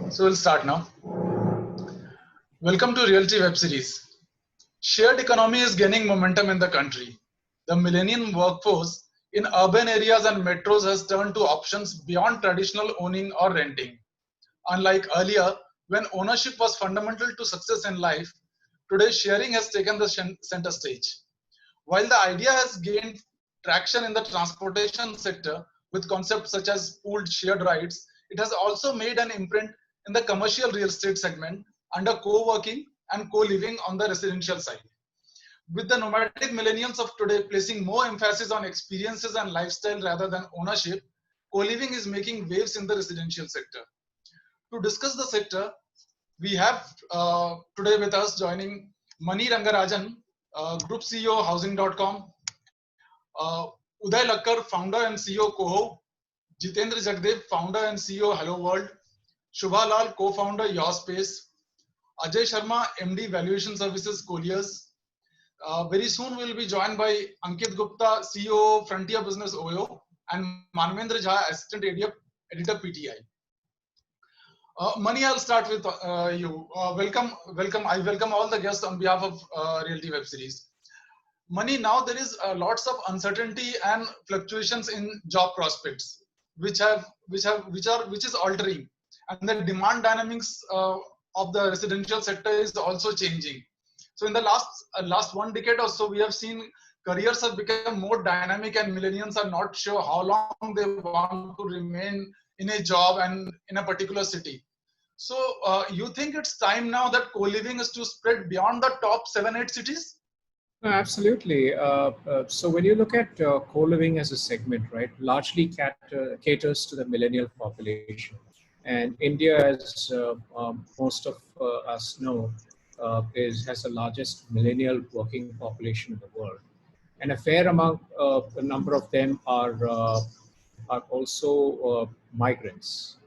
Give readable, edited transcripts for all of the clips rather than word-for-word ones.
So we'll start now. Welcome to Realty Web Series. Shared economy is gaining momentum in the country. The millennium workforce in urban areas and metros has turned to options beyond traditional owning or renting. Unlike earlier, when ownership was fundamental to success in life, today sharing has taken the center stage. While the idea has gained traction in the transportation sector with concepts such as pooled shared rides, it has also made an imprint in the commercial real estate segment under co-working and co-living on the residential side. With the nomadic millennials of today placing more emphasis on experiences and lifestyle rather than ownership, co-living is making waves in the residential sector. To discuss the sector, we have today with us joining Mani Rangarajan, Group CEO, Housing.com, Uday Lakkar, Founder and CEO, Koho, Jitendra Jagdev, Founder and CEO, Hello World, Shubha Lal, Co-Founder, Your Space, Ajay Sharma, MD, Valuation Services, Colliers. Very soon we'll be joined by Ankit Gupta, CEO, Frontier Business, OYO, and Manvendra Jha, Assistant Editor, PTI. Mani, I'll start with you. Welcome. I welcome all the guests on behalf of Realty Web Series. Mani, now there is lots of uncertainty and fluctuations in job prospects, which is altering, and the demand dynamics of the residential sector is also changing. So in the last 1 decade or so, we have seen careers have become more dynamic, and millennials are not sure how long they want to remain in a job and in a particular city. So you think it's time now that co-living is to spread beyond the top 7-8 cities? No, absolutely. So when you look at co-living as a segment, right, largely caters to the millennial population. And India, as most of us know, has the largest millennial working population in the world. And a fair amount, a number of them are also migrants.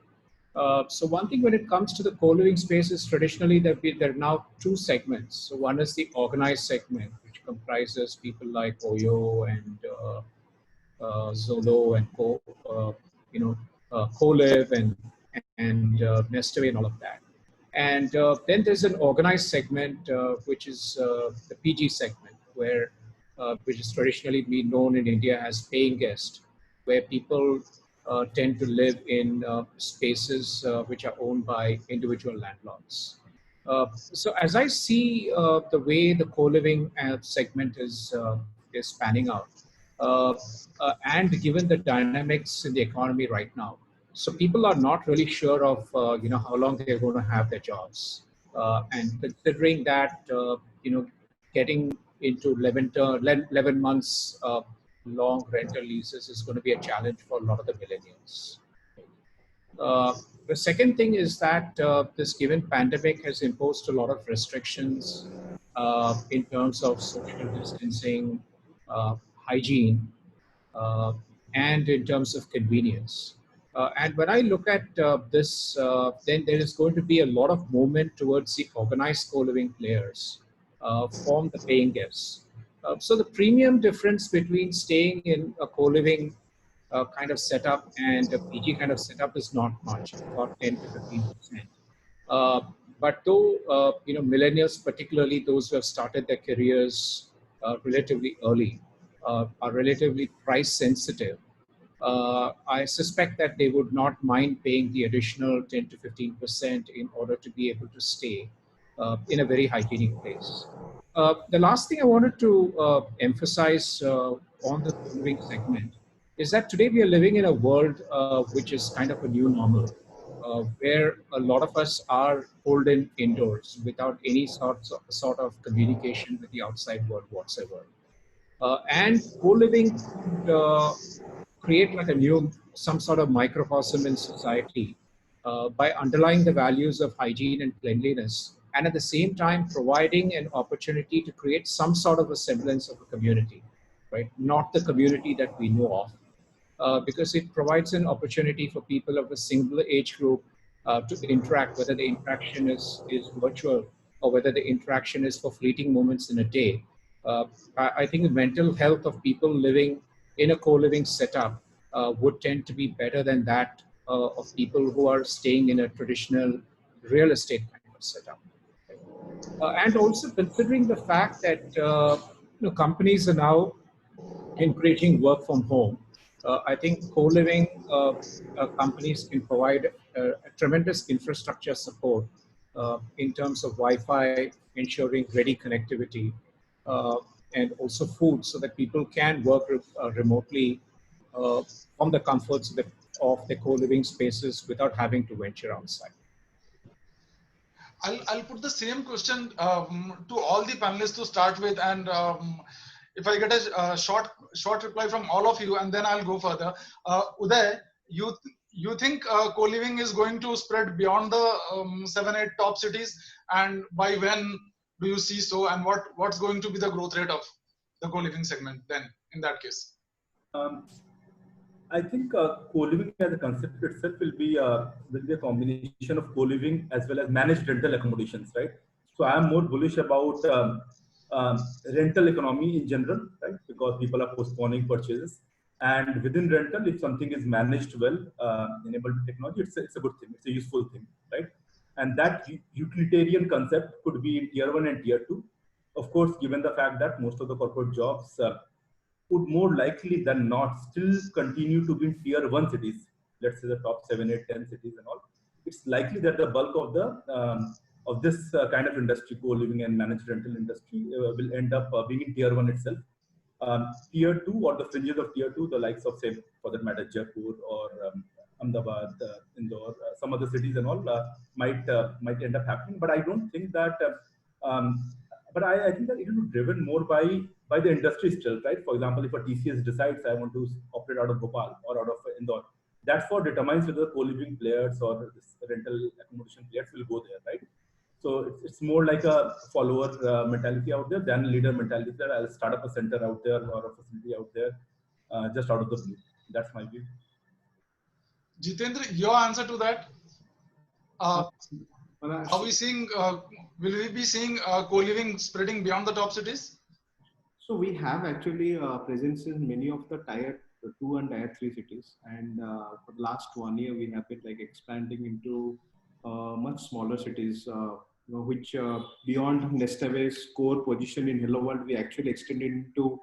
So one thing when it comes to the co-living spaces, traditionally there are now 2 segments. So one is the organized segment, which comprises people like OYO and Zolo and Co-Live and Nestaway and all of that. And then there's an organized segment, which is the PG segment, which is traditionally been known in India as paying guest, where people tend to live in spaces which are owned by individual landlords. So as I see the way the co-living segment is panning out, and given the dynamics in the economy right now, so people are not really sure of how long they're going to have their jobs, and considering that getting into 11 months long rental leases is going to be a challenge for a lot of the millennials. The second thing is that this given pandemic has imposed a lot of restrictions in terms of social distancing, hygiene, and in terms of convenience. And when I look at this, then there is going to be a lot of movement towards the organized co-living players from the paying guests. So the premium difference between staying in a co-living kind of setup and a PG kind of setup is not much, about 10 to 15%. But though millennials, particularly those who have started their careers relatively early, are relatively price sensitive, I suspect that they would not mind paying the additional 10 to 15% in order to be able to stay in a very hygienic place. The last thing I wanted to emphasize on the living segment is that today we are living in a world which is kind of a new normal, where a lot of us are pulled in indoors without any sort of communication with the outside world whatsoever. And co-living create like some sort of microcosm in society by underlying the values of hygiene and cleanliness, and at the same time providing an opportunity to create some sort of a semblance of a community, right? Not the community that we know of, because it provides an opportunity for people of a single age group to interact, whether the interaction is virtual or whether the interaction is for fleeting moments in a day. I think the mental health of people living in a co-living setup would tend to be better than that of people who are staying in a traditional real estate kind of setup. And also considering the fact that companies are now encouraging work from home, I think co-living companies can provide a tremendous infrastructure support in terms of Wi-Fi, ensuring ready connectivity, uh, and also food, so that people can work remotely uh, from the comforts of the co-living spaces without having to venture outside. I'll put the same question to all the panelists to start with, and if I get a short reply from all of you, and then I'll go further. Uday, you think co-living is going to spread beyond the 7-8 top cities, and by when do you see so, and what's going to be the growth rate of the co-living segment then in that case? I think co-living as a concept itself will be a combination of co-living as well as managed rental accommodations, right? So I am more bullish about rental economy in general, right? Because people are postponing purchases, and within rental, if something is managed well, enabled with technology, it's a good thing. It's a useful thing, right? And that utilitarian concept could be in tier 1 and tier 2. Of course, given the fact that most of the corporate jobs would more likely than not still continue to be in tier 1 cities, let's say the top 7, 8, 10 cities and all. It's likely that the bulk of the of this kind of industry, co-living and managed rental industry, will end up being in tier 1 itself. Tier 2 or the fringes of tier 2, the likes of, say, for that matter, Jaipur or Ahmedabad, Indore, some other cities and all might end up happening. But I don't think that. But I think that it will be driven more by the industry still, right? For example, if a TCS decides I want to operate out of Bhopal or out of Indore, that's what determines whether co-living players or this rental accommodation players will go there, right? So it's more like a follower mentality out there than a leader mentality that I'll start up a center out there or a facility out there just out of the blue. That's my view. Jitendra, your answer to that? Are we seeing, will we be seeing co-living spreading beyond the top cities? So we have actually presence in many of the tier 2 and tier 3 cities, and for the last 1 year we have been like expanding into much smaller cities, which beyond Nestaway's core position in Hello World, we actually extended into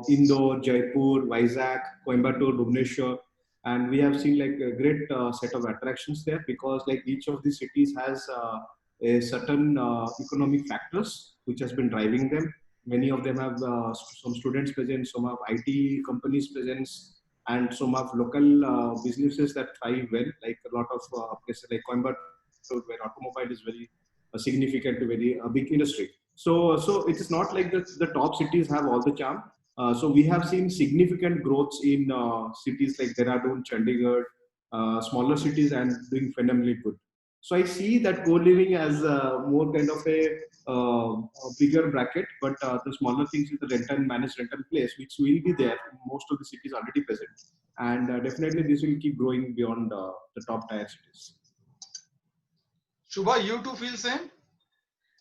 Indore, Jaipur, Vizag, Coimbatore, Bhubaneswar, and we have seen like a great set of attractions there, because like each of these cities has a certain economic factors which has been driving them. Many of them have some students present, some have IT companies presence, and some have local businesses that thrive well, like a lot of places like Coimbatore, where automobile is very significant, very big industry. So it is not like the top cities have all the charm. So we have seen significant growths in cities like Dehradun, Chandigarh, smaller cities, and doing phenomenally good. So I see that co-living as more kind of a bigger bracket, but the smaller things is the rental and managed rental place, which will be there in most of the cities already present. And definitely this will keep growing beyond the top tier cities. Shubha, you too feel same?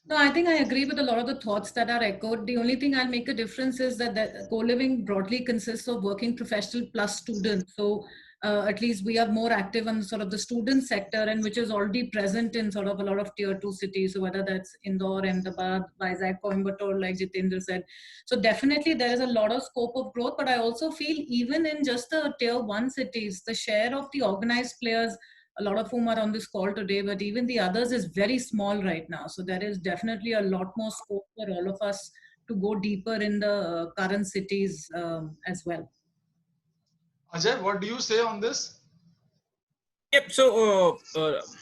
No, I think I agree with a lot of the thoughts that are echoed. The only thing I'll make a difference is that co-living broadly consists of working professional plus students. So at least we are more active on sort of the student sector, and which is already present in sort of a lot of tier 2 cities. So whether that's Indore, Ahmedabad, Vizag, Coimbatore, like Jitendra said. So definitely there is a lot of scope of growth, but I also feel even in just the tier 1 cities, the share of the organized players, a lot of whom are on this call today, but even the others, is very small right now. So there is definitely a lot more scope for all of us to go deeper in the current cities as well. Ajay, what do you say on this? Yep. So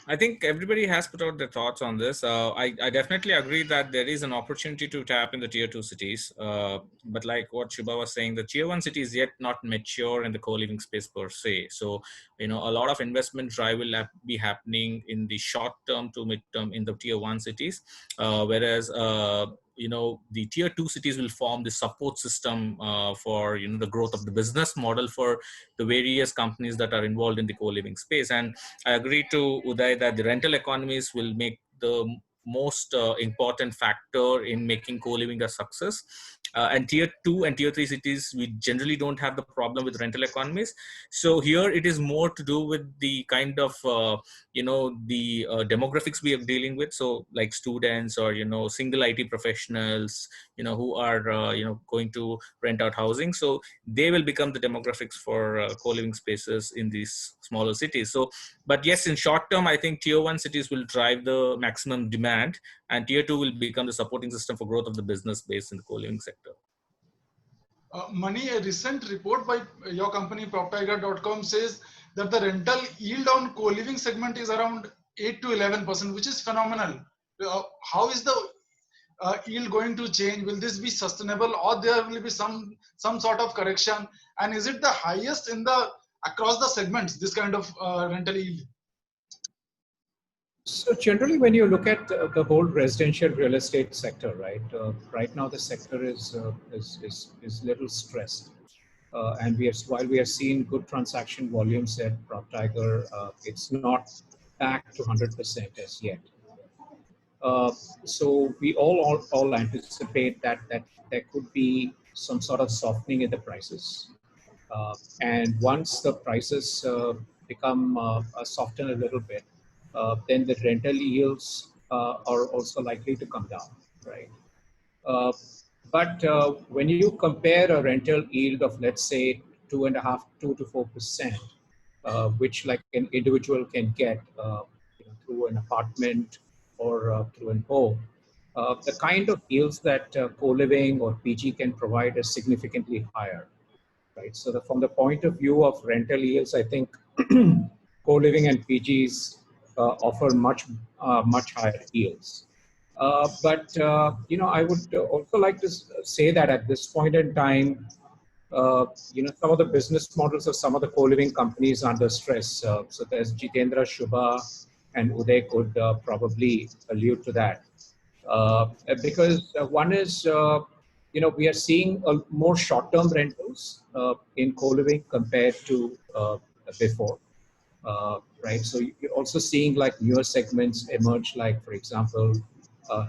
I think everybody has put out their thoughts on this. I definitely agree that there is an opportunity to tap in the tier 2 cities. But like what Shubha was saying, the tier 1 cities yet not mature in the co-living space per se. So, a lot of investment drive will be happening in the short term to mid term in the tier 1 cities. Whereas, the tier 2 cities will form the support system for, the growth of the business model for the various companies that are involved in the co-living space. And I agree to Uday that the rental economies will make the most important factor in making co-living a success. And tier 2 and tier 3 cities, we generally don't have the problem with rental economies. So here it is more to do with the kind of, the demographics we are dealing with. So like students or, single IT professionals, who are, going to rent out housing. So they will become the demographics for co-living spaces in these smaller cities. So, but yes, in short term, I think tier 1 cities will drive the maximum demand, and tier 2 will become the supporting system for growth of the business base in the co-living sector. Mani, a recent report by your company PropTiger.com says that the rental yield on co-living segment is around 8 to 11%, which is phenomenal. How is the yield going to change? Will this be sustainable, or there will be some sort of correction? And is it the highest in the across the segments, this kind of rental yield? So generally, when you look at the whole residential real estate sector, right? Right now, the sector is little stressed, and while we are seeing good transaction volumes at PropTiger, it's not back to 100% as yet. So we all anticipate that there could be some sort of softening in the prices, and once the prices become soften a little bit, then the rental yields are also likely to come down, right? But when you compare a rental yield of, let's say, 2 to 4%, which like an individual can get through an apartment or through an home, the kind of yields that co-living or PG can provide is significantly higher, right? So from the point of view of rental yields, I think co-living and PGs offer much higher yields. But I would also like to say that at this point in time, some of the business models of some of the co-living companies are under stress. So there's Jitendra, Shubha, and Uday could probably allude to that. Because one is, we are seeing more short-term rentals in co-living compared to before, right? So you're also seeing like newer segments emerge, like, for example,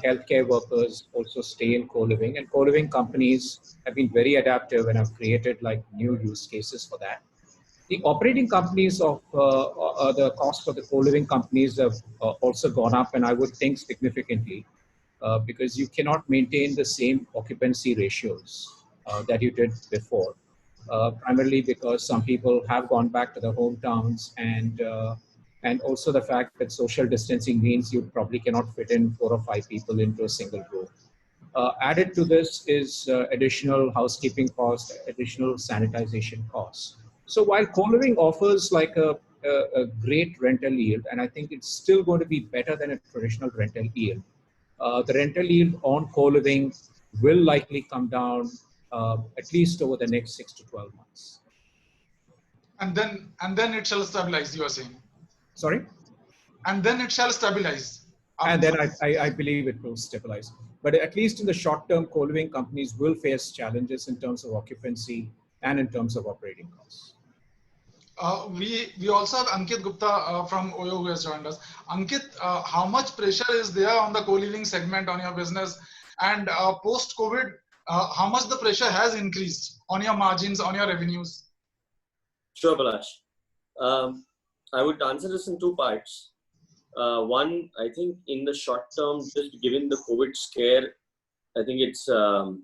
healthcare workers also stay in co-living, and co-living companies have been very adaptive and have created like new use cases for that. The operating companies of the cost for the co-living companies have also gone up, and I would think significantly, because you cannot maintain the same occupancy ratios that you did before, primarily because some people have gone back to their hometowns, and also the fact that social distancing means you probably cannot fit in 4 or 5 people into a single room. Added to this is additional housekeeping costs, additional sanitization costs. So while co-living offers like a great rental yield, and I think it's still going to be better than a traditional rental yield, the rental yield on co-living will likely come down at least over the next 6 to 12 months. And then it shall stabilize, you are saying? Sorry? And then it shall stabilize. And then I believe it will stabilize. But at least in the short term, co-living companies will face challenges in terms of occupancy and in terms of operating costs. We also have Ankit Gupta from OYO who has joined us. Ankit, how much pressure is there on the co-living segment on your business? And post-COVID, how much the pressure has increased on your margins, on your revenues? Sure, Balash. I would answer this in 2 parts. One, I think in the short term, just given the COVID scare, I think it's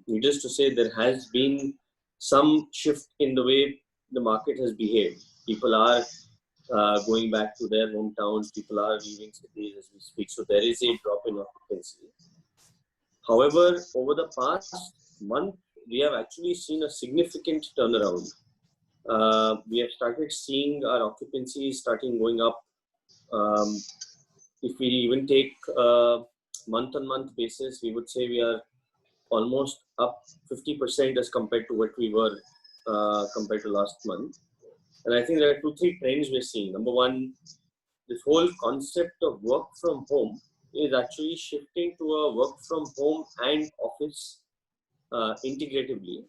needless to say there has been some shift in the way the market has behaved. People are going back to their hometowns. People are leaving cities as we speak. So there is a drop in occupancy. However, over the past month, we have actually seen a significant turnaround. We have started seeing our occupancy starting going up. If we even take month-on-month basis, we would say we are almost up 50% as compared to what we were compared to last month. And I think there are 2-3 trends we're seeing. Number one, this whole concept of work from home is actually shifting to a work from home and office integratively.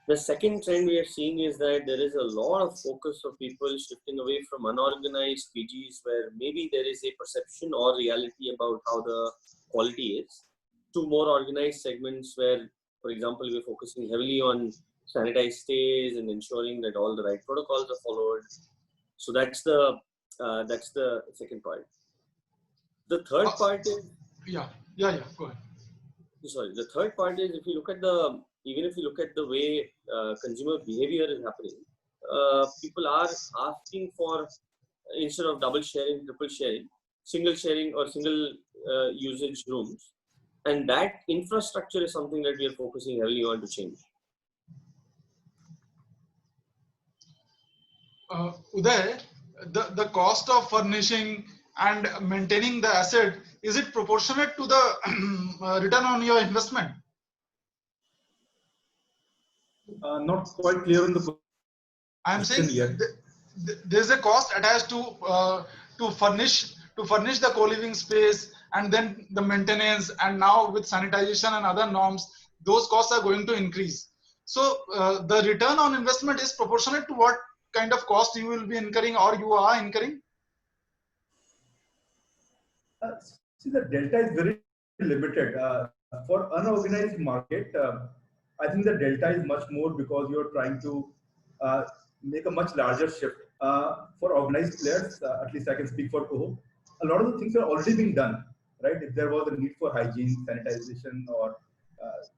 The second trend we are seeing is that there is a lot of focus of people shifting away from unorganized PGs where maybe there is a perception or reality about how the quality is, to more organized segments where For example, we're focusing heavily on sanitized stays and ensuring that all the right protocols are followed. So that's the second part. The third part is Go ahead. sorry. The third part is if you look at the way consumer behavior is happening, people are asking for, instead of double sharing, triple sharing, single sharing or single usage rooms, and that infrastructure is something that we are focusing heavily on to change. Uday, the cost of furnishing and maintaining the asset, is it proportionate to the return on your investment? Not quite clear on the I'm saying yet. There's a cost attached to furnish the co-living space, and then the maintenance, and now with sanitization and other norms, those costs are going to increase. So the return on investment is proportionate to what kind of cost you will be incurring or you are incurring? See, the delta is very limited. For unorganized market, I think the delta is much more because you're trying to make a much larger shift. For organized players, at least I can speak for Coho, a lot of the things are already being done, right? If there was a need for hygiene, sanitization, or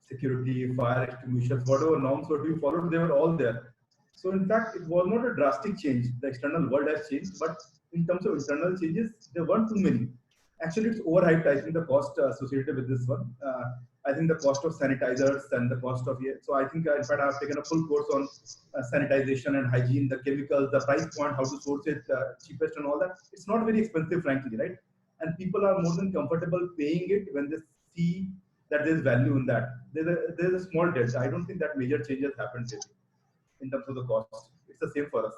security, fire extinguishers, whatever norms were to be followed, they were all there. So in fact, it was not a drastic change. The external world has changed, but in terms of internal changes, there weren't too many. Actually, it's overhyped. I think the cost associated with this one. I think the cost of sanitizers and the cost of so I think in fact I've taken a full course on sanitization and hygiene, the chemicals, the price point, how to source it cheapest and all that. It's not very expensive, frankly, right? And people are more than comfortable paying it when they see that there's value in that. There's a small delta. I don't think that major changes happened really in terms of the cost. It's the same for us.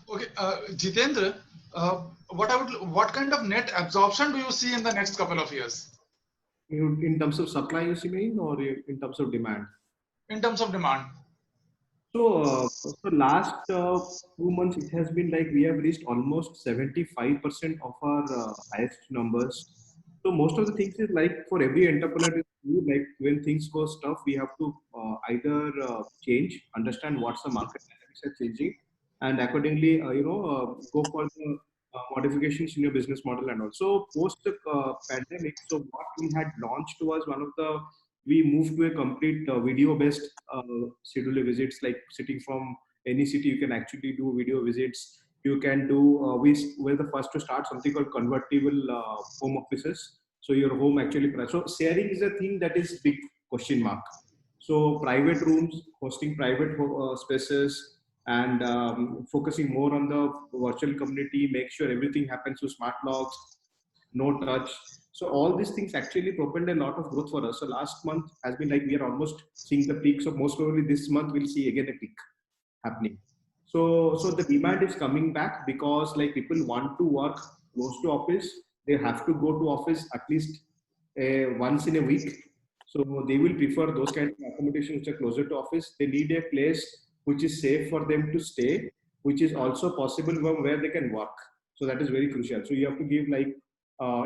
Okay, Jitendra, what kind of net absorption do you see in the next couple of years? In terms of supply, you mean, or in terms of demand? In terms of demand. So, last 2 months, it has been like we have reached almost 75% of our highest numbers. So most of the things is like for every entrepreneur, like when things go tough, we have to either change, understand what's the market dynamics are changing, and accordingly, go for the modifications in your business model. And also post the pandemic, so what we had launched was we moved to a complete video-based schedule visits, like sitting from any city, you can actually do video visits. You can do, we were the first to start something called convertible home offices. So your home actually, so sharing is a thing that is big question mark. So private rooms, hosting private spaces, and focusing more on the virtual community, make sure everything happens through smart locks, no touch. So all these things actually propelled a lot of growth for us. So last month has been like we are almost seeing the peak. So most probably this month we'll see again a peak happening. So the demand is coming back because like people want to work close to office. They have to go to office at least once in a week. So they will prefer those kind of accommodations which are closer to office. They need a place which is safe for them to stay, which is also possible where they can work. So that is very crucial. So you have to give like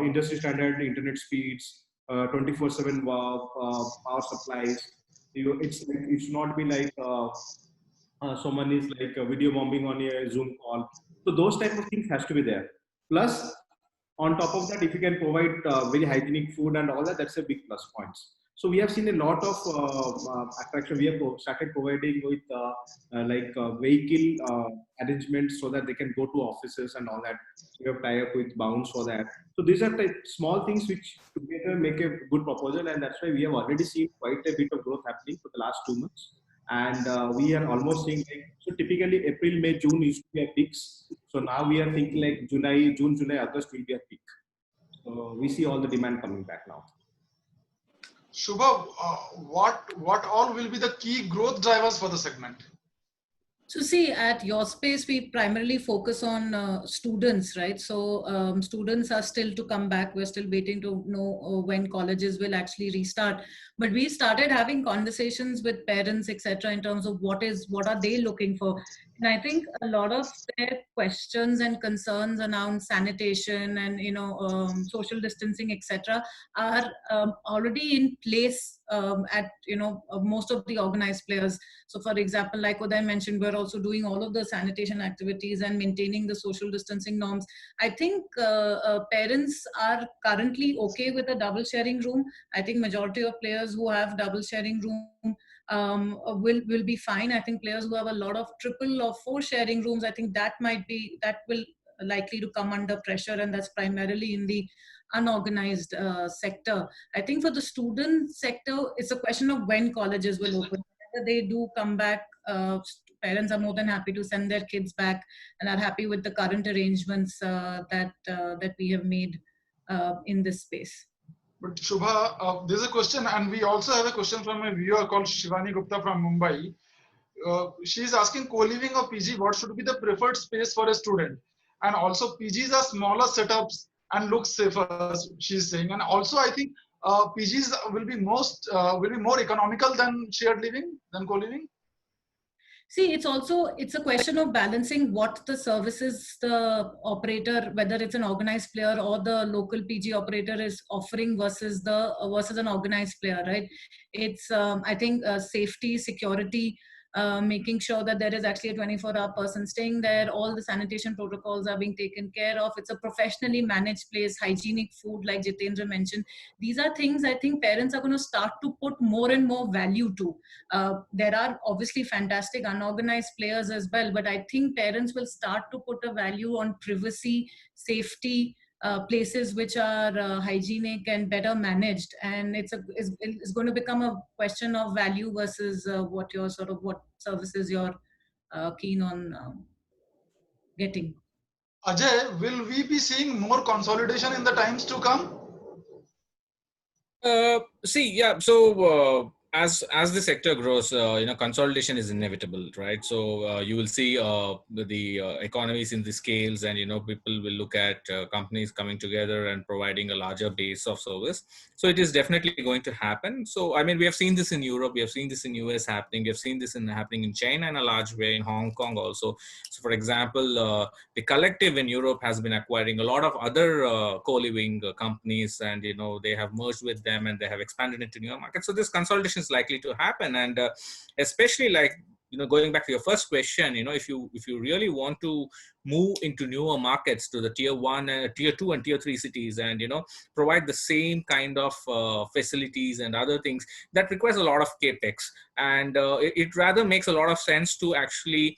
industry standard internet speeds, 24/7 power supplies. It should not be like someone is like video bombing on a Zoom call. So those type of things has to be there. Plus, on top of that, if you can provide very hygienic food and all that, that's a big plus points. So we have seen a lot of attraction. We have started providing with vehicle arrangements so that they can go to offices and all that. So we have tied up with Bounce for that. So these are the small things which together make a good proposal, and that's why we have already seen quite a bit of growth happening for the last 2 months. And we are almost seeing like, so typically April, May, June used to be a peaks. So now we are thinking like June, July, August will be a peak. So we see all the demand coming back now. Shubha, what all will be the key growth drivers for the segment? So see, at your space, we primarily focus on students, right? So students are still to come back. We're still waiting to know when colleges will actually restart. But we started having conversations with parents, etc., in terms of what are they looking for. And I think a lot of their questions and concerns around sanitation and social distancing, etc., are already in place at most of the organized players. So, for example, like what I mentioned, we're also doing all of the sanitation activities and maintaining the social distancing norms. I think parents are currently okay with a double sharing room. I think majority of players who have double sharing room will be fine. I think players who have a lot of triple or four sharing rooms, I think that will likely to come under pressure, and that's primarily in the unorganized sector. I think for the student sector, it's a question of when colleges will open. Whether they do come back, parents are more than happy to send their kids back and are happy with the current arrangements that we have made in this space. But Shubha, there's a question, and we also have a question from a viewer called Shivani Gupta from Mumbai. She is asking, co-living or PG, what should be the preferred space for a student? And also, PGs are smaller setups and look safer, she's saying. And also, I think PGs will be more economical than shared living, than co-living. See, it's a question of balancing what the services the operator, whether it's an organized player or the local PG operator, is offering versus an organized player, right? It's I think safety, security, making sure that there is actually a 24-hour person staying there, all the sanitation protocols are being taken care of. It's a professionally managed place, hygienic food, like Jitendra mentioned. These are things I think parents are going to start to put more and more value to. There are obviously fantastic unorganized players as well, but I think parents will start to put a value on privacy, safety, places which are hygienic and better managed, and it's going to become a question of value versus what services you're keen on getting. Ajay, will we be seeing more consolidation in the times to come? Yeah. So as the sector grows, consolidation is inevitable, right? So you will see the economies in the scales, and people will look at companies coming together and providing a larger base of service. So it is definitely going to happen. So I mean, we have seen this in Europe, we have seen this in US happening, we have seen this happening in China in a large way, in Hong Kong also. So for example, the Collective in Europe has been acquiring a lot of other co-living companies, and they have merged with them and they have expanded into newer markets. So this consolidation is likely to happen, and especially like going back to your first question, if you really want to move into newer markets, to the tier 1, tier 2 and tier 3 cities, and provide the same kind of facilities and other things, that requires a lot of capex, and it rather makes a lot of sense to actually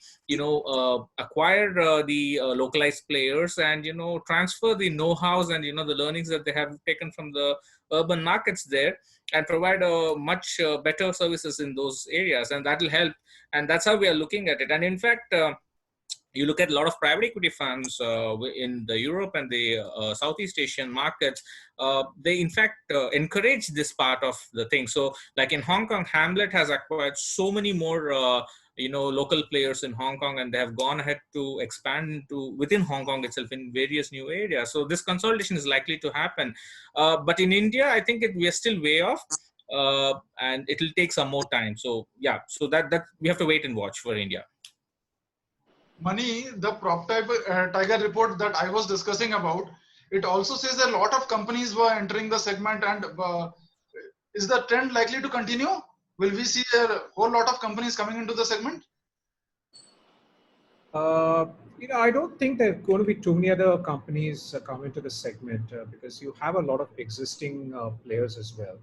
acquire the localized players, and transfer the know-hows and the learnings that they have taken from the urban markets there, and provide much better services in those areas, and that will help. And that's how we are looking at it. And in fact, you look at a lot of private equity funds in the Europe and the Southeast Asian markets, they in fact encourage this part of the thing. So like in Hong Kong, Hamlet has acquired so many more local players in Hong Kong, and they have gone ahead to expand within Hong Kong itself in various new areas. So this consolidation is likely to happen. But in India, I think we are still way off, and it will take some more time. So yeah, so that we have to wait and watch for India. Mani, the Tiger report that I was discussing about, it also says a lot of companies were entering the segment, and is the trend likely to continue? Will we see a whole lot of companies coming into the segment? I don't think there are going to be too many other companies come into the segment because you have a lot of existing players as well.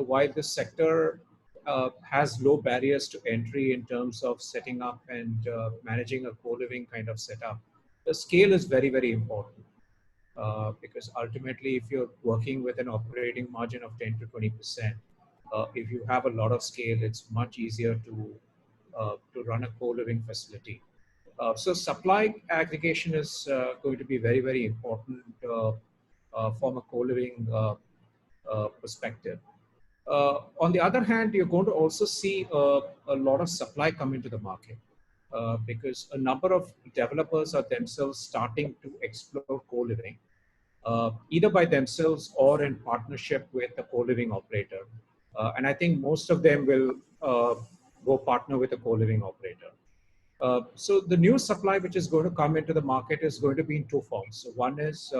While this sector has low barriers to entry in terms of setting up and managing a co-living kind of setup, the scale is very, very important. Because ultimately, if you're working with an operating margin of 10 to 20%, if you have a lot of scale, it's much easier to run a co-living facility. So supply aggregation is going to be very, very important from a co-living perspective. On the other hand, you're going to also see a lot of supply come into the market because a number of developers are themselves starting to explore co-living, either by themselves or in partnership with a co-living operator. And I think most of them will go partner with a co-living operator. So the new supply which is going to come into the market is going to be in two forms. So one is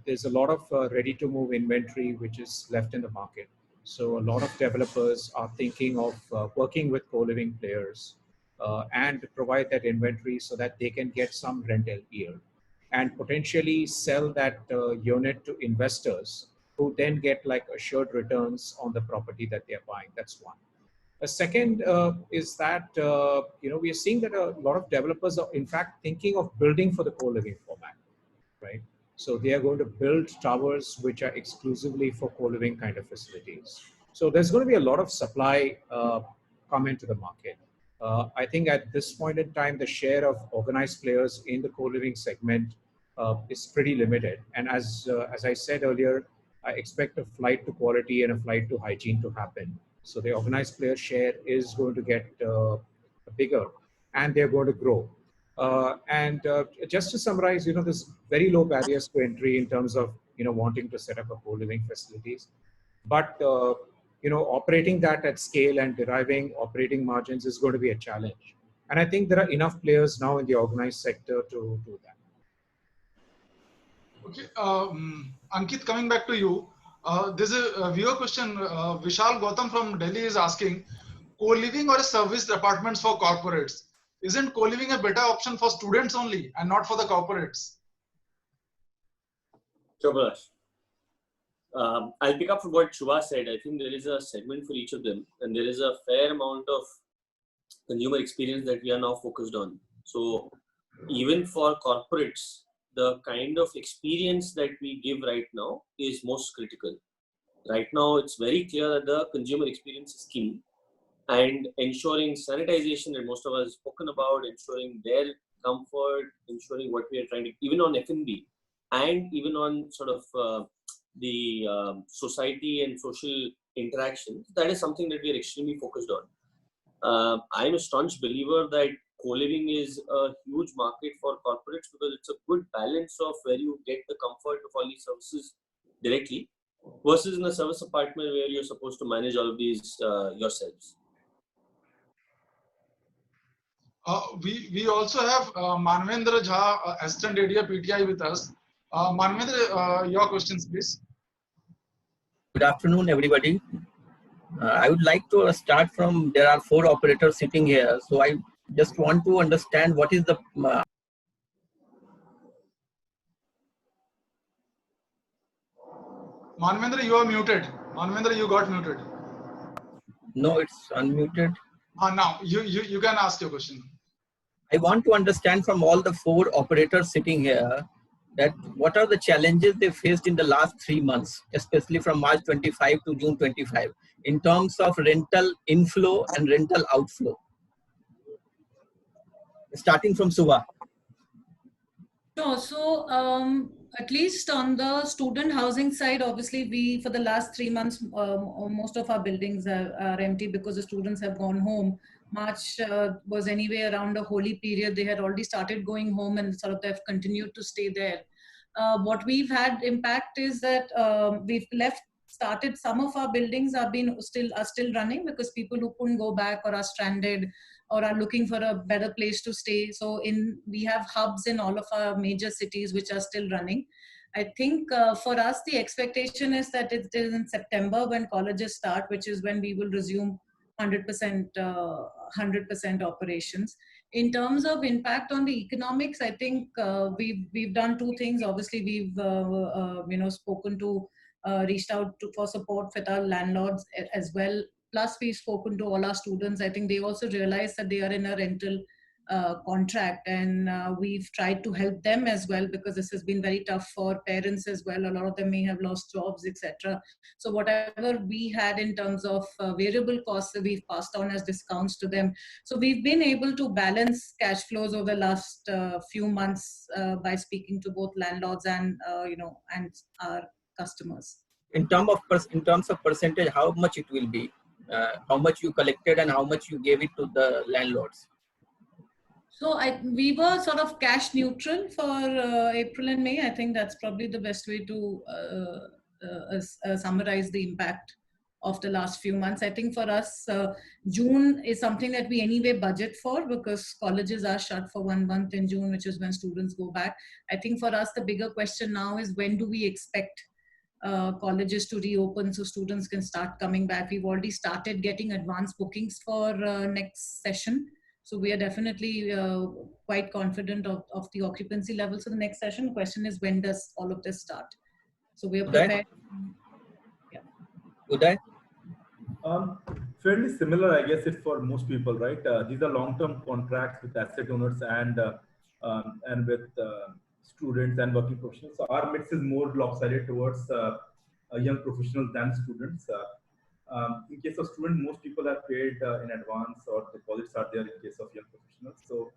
there's a lot of ready-to-move inventory which is left in the market. So a lot of developers are thinking of working with co-living players and provide that inventory so that they can get some rental yield and potentially sell that unit to investors who then get like assured returns on the property that they're buying. That's one. A second is that we are seeing that a lot of developers are in fact thinking of building for the co-living format, right? So they are going to build towers which are exclusively for co-living kind of facilities. So there's going to be a lot of supply come into the market. I think at this point in time, the share of organized players in the co-living segment is pretty limited. And as I said earlier, I expect a flight to quality and a flight to hygiene to happen. So the organized player share is going to get bigger and they're going to grow. Just to summarize, there's very low barriers to entry in terms of, wanting to set up a co-living facilities. But, operating that at scale and deriving operating margins is going to be a challenge. And I think there are enough players now in the organized sector to do that. Okay, Ankit, coming back to you. There's a viewer question. Vishal Gautam from Delhi is asking, co-living or serviced apartments for corporates? Isn't co-living a better option for students only and not for the corporates? Sure, I'll pick up from what Shubha said. I think there is a segment for each of them, and there is a fair amount of consumer experience that we are now focused on. So even for corporates, the kind of experience that we give right now is most critical. Right now, it's very clear that the consumer experience is key, and ensuring sanitization that most of us have spoken about, ensuring their comfort, ensuring what we are trying to, even on F&B, and even on sort of the society and social interactions, that is something that we are extremely focused on. I'm a staunch believer that co-living is a huge market for corporates because it's a good balance of where you get the comfort of all these services directly versus in a service apartment where you're supposed to manage all of these yourselves. We also have Manvendra Jha, Assistant ADA PTI with us. Manvendra, your questions, please. Good afternoon, everybody. I would like to start from, there are 4 operators sitting here. So I just want to understand what is the... Manvendra, you are muted. Manvendra, you got muted. No, it's unmuted. Now, you can ask your question. I want to understand from all the 4 operators sitting here that what are the challenges they faced in the last 3 months, especially from March 25 to June 25, in terms of rental inflow and rental outflow. Starting from Suva. Sure. So at least on the student housing side, obviously for the last 3 months, most of our buildings are empty because the students have gone home. March was anyway around a holy period. They had already started going home and sort of they've continued to stay there. What we've had impact is that we've started some of our buildings are still running because people who couldn't go back or are stranded or are looking for a better place to stay. So we have hubs in all of our major cities which are still running. I think for us, the expectation is that it is in September when colleges start, which is when we will resume 100% operations. In terms of impact on the economics, I think we've done 2 things. Obviously, we've spoken to, reached out for support with our landlords as well. Plus, we've spoken to all our students. I think they also realize that they are in a rental contract, and we've tried to help them as well because this has been very tough for parents as well. A lot of them may have lost jobs, etc. So whatever we had in terms of variable costs, we've passed on as discounts to them. So we've been able to balance cash flows over the last few months by speaking to both landlords and and our customers. In terms of percentage, how much it will be? How much you collected and how much you gave it to the landlords? So we were sort of cash neutral for April and May. I think that's probably the best way to summarize the impact of the last few months. I think for us, June is something that we anyway budget for because colleges are shut for 1 month in June, which is when students go back. I think for us, the bigger question now is when do we expect colleges to reopen so students can start coming back. We've already started getting advanced bookings for next session. So we are definitely quite confident of the occupancy levels for the next session. The question is, when does all of this start? So we are prepared. Yeah. Uday? Fairly similar, I guess, it's for most people, right? These are long-term contracts with asset owners and with students and working professionals. So our mix is more lopsided towards young professionals than students. In case of students, most people are paid in advance or deposits are there in case of young professionals. So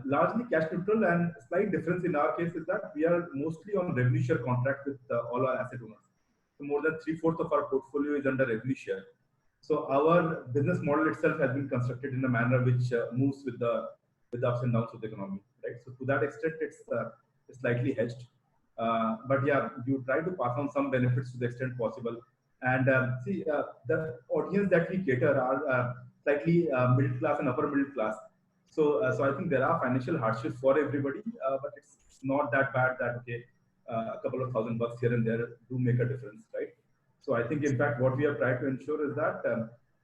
largely cash neutral, and slight difference in our case is that we are mostly on revenue share contract with all our asset owners. So more than 3/4 of our portfolio is under revenue share. So our business model itself has been constructed in a manner which moves with the ups and downs of the economy, right? So to that extent, it's slightly hedged. But yeah, you try to pass on some benefits to the extent possible. And the audience that we cater are slightly middle class and upper middle class. So I think there are financial hardships for everybody, but it's not that bad that, okay, a couple of $1,000 here and there do make a difference, right? So I think, in fact, what we have tried to ensure is that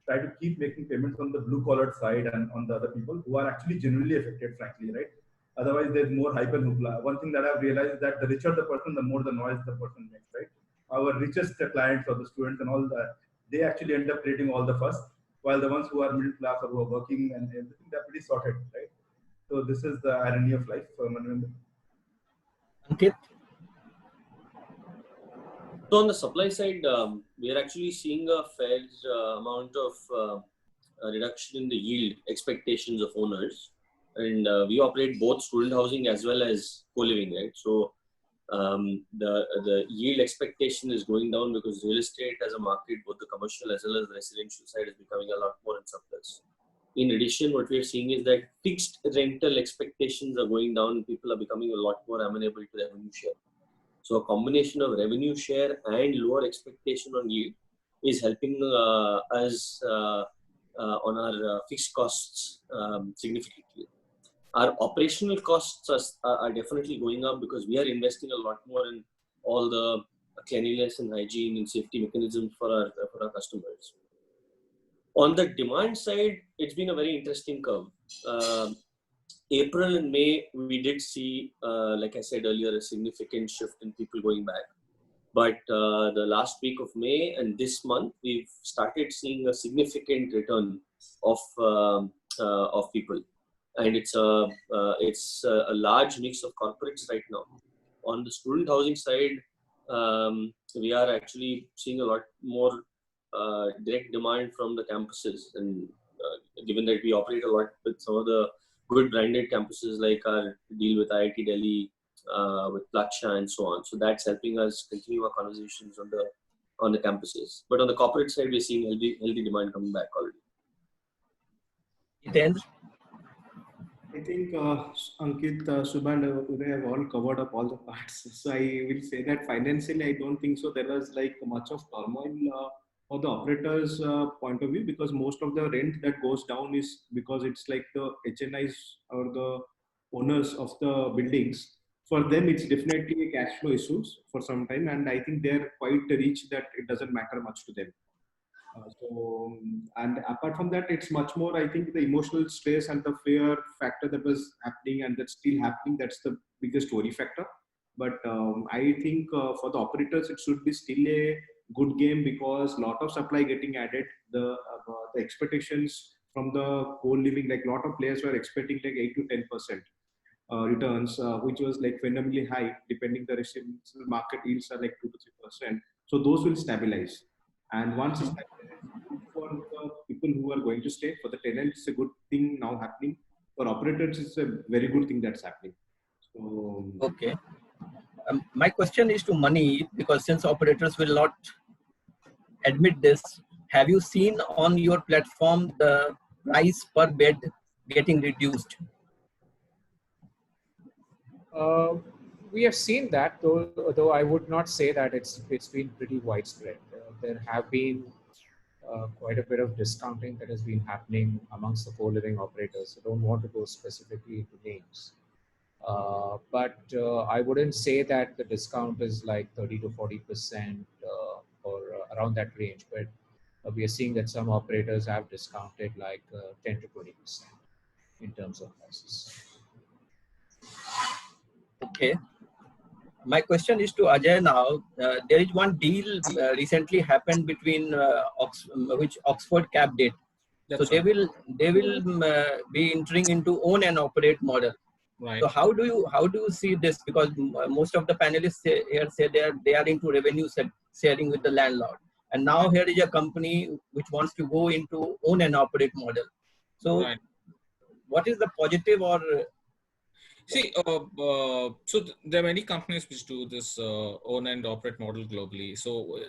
try to keep making payments on the blue-collared side and on the other people who are actually genuinely affected, frankly, right? Otherwise, there's more hype and hoopla. One thing that I've realized is that the richer the person, the more the noise the person makes, right? Our richest clients or the students and all that, they actually end up creating all the fuss, while the ones who are middle class or who are working and everything, they're pretty sorted, right? So this is the irony of life. Ankit? So on the supply side, we are actually seeing a fair amount of reduction in the yield expectations of owners. And we operate both student housing as well as co-living, right? So the yield expectation is going down because real estate as a market, both the commercial as well as the residential side, is becoming a lot more in surplus. In addition, what we are seeing is that fixed rental expectations are going down. People are becoming a lot more amenable to revenue share. So a combination of revenue share and lower expectation on yield is helping us on our fixed costs significantly. Our operational costs are definitely going up because we are investing a lot more in all the cleanliness and hygiene and safety mechanisms for our customers. On the demand side, it's been a very interesting curve. April and May, we did see, like I said earlier, a significant shift in people going back. But the last week of May and this month, we've started seeing a significant return of people. And it's a large mix of corporates right now. On the student housing side, we are actually seeing a lot more direct demand from the campuses. And given that we operate a lot with some of the good branded campuses like our deal with IIT Delhi, with Plaksha and so on. So that's helping us continue our conversations on the campuses. But on the corporate side, we're seeing healthy demand coming back already. Hitendra? I think Ankit, Subha and Uday have all covered up all the parts. So I will say that financially, I don't think so. There was like much of turmoil for the operators' point of view, because most of the rent that goes down is because it's like the HNIs or the owners of the buildings. For them, it's definitely a cash flow issues for some time, and I think they're quite rich that it doesn't matter much to them. And apart from that, it's much more, I think, the emotional stress and the fear factor that was happening and that's still happening. That's the biggest worry factor. But I think for the operators, it should be still a good game because a lot of supply getting added. The expectations from the co-living, like a lot of players were expecting like 8 to 10% returns, which was like phenomenally high. Depending the residential market yields are like 2 to 3%. So those will stabilize. And once it's for the people who are going to stay, for the tenants, it's a good thing now happening. For operators, it's a very good thing that's happening. So, okay. My question is to Mani, because since operators will not admit this, have you seen on your platform the price per bed getting reduced? We have seen that, though I would not say that it's been pretty widespread. There have been quite a bit of discounting that has been happening amongst the co-living operators. I don't want to go specifically into names. But I wouldn't say that the discount is like 30 to 40% or around that range. But we are seeing that some operators have discounted like 10 to 20% in terms of prices. Okay. My question is to Ajay now. There is one deal recently happened between which Oxford Cap did. That's So right. they will be entering into own and operate model. Right. So how do you see this? Because most of the panelists here say they are into revenue sharing with the landlord, and now here is a company which wants to go into own and operate model. So Right. what is the positive or See, there are many companies which do this own and operate model globally. So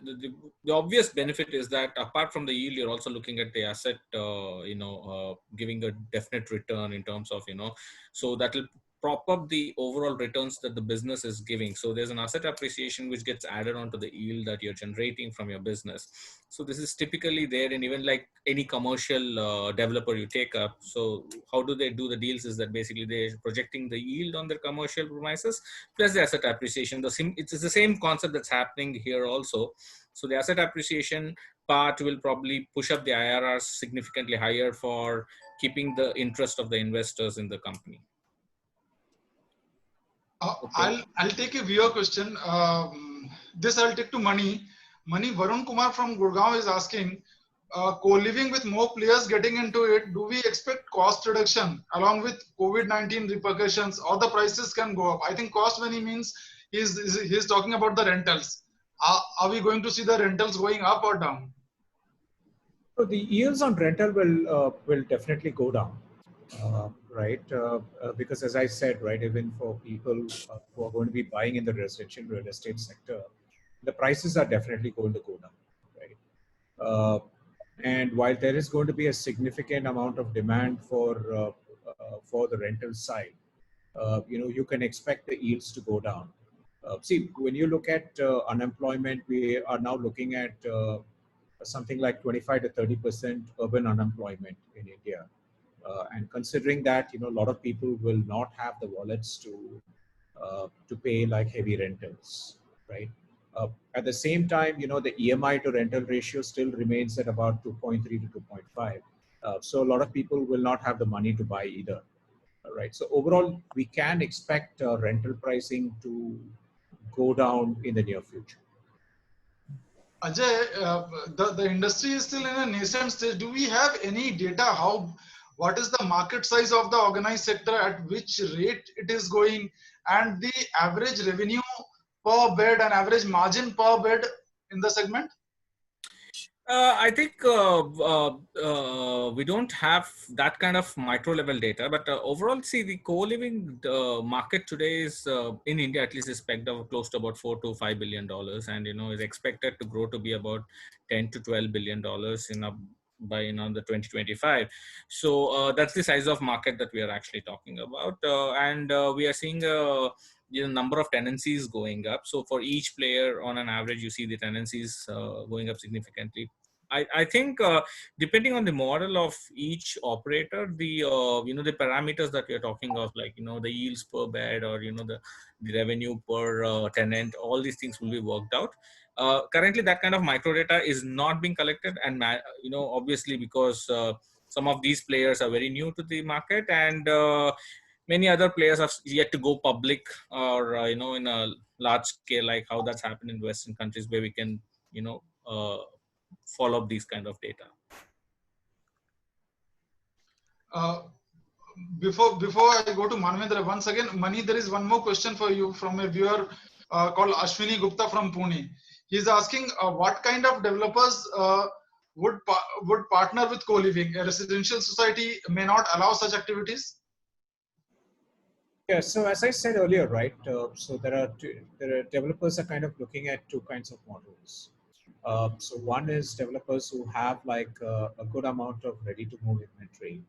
the obvious benefit is that apart from the yield, you're also looking at the asset, giving a definite return in terms of, so that will prop up the overall returns that the business is giving. So there's an asset appreciation which gets added onto the yield that you're generating from your business. So this is typically there in even like any commercial developer you take up. So how do they do the deals is that basically they're projecting the yield on their commercial premises plus the asset appreciation. It's the same concept that's happening here also. So the asset appreciation part will probably push up the IRRs significantly higher for keeping the interest of the investors in the company. Okay. I'll take a viewer question. This I'll take to Mani. Varun Kumar from Gurgaon is asking, co-living with more players getting into it, do we expect cost reduction along with COVID-19 repercussions, or the prices can go up? I think cost when he means he's talking about the rentals. Are we going to see the rentals going up or down? So the yields on rental will definitely go down. Right? Because as I said, right, even for people who are going to be buying in the residential real estate sector, the prices are definitely going to go down, right? And while there is going to be a significant amount of demand for the rental side, you can expect the yields to go down. See, when you look at unemployment, we are now looking at something like 25 to 30% urban unemployment in India. And considering that, a lot of people will not have the wallets to pay like heavy rentals, right? At the same time, the EMI to rental ratio still remains at about 2.3 to 2.5. So a lot of people will not have the money to buy either, right? So overall, we can expect rental pricing to go down in the near future. Ajay, the industry is still in a nascent stage. Do we have any data what is the market size of the organized sector, at which rate it is going, and the average revenue per bed and average margin per bed in the segment? I think we don't have that kind of micro level data, but overall, see, the co-living market today is in India at least is pegged of close to about $4 to $5 billion, and is expected to grow to be about $10 to $12 billion by the 2025. So that's the size of market that we are actually talking about, and we are seeing number of tenancies going up. So for each player, on an average, you see the tenancies going up significantly. I think depending on the model of each operator, the the parameters that we are talking of, like the yields per bed or the revenue per tenant, all these things will be worked out. Currently, that kind of micro data is not being collected, and obviously because some of these players are very new to the market, and many other players have yet to go public or in a large scale, like how that's happened in Western countries, where we can follow up these kind of data. Before I go to Manvendra, once again, Mani, there is one more question for you from a viewer called Ashwini Gupta from Pune. He's asking what kind of developers would partner with co-living. A residential society may not allow such activities. Yeah, so as I said earlier, right, so there are developers are kind of looking at two kinds of models. So one is developers who have like a good amount of ready-to-move inventory.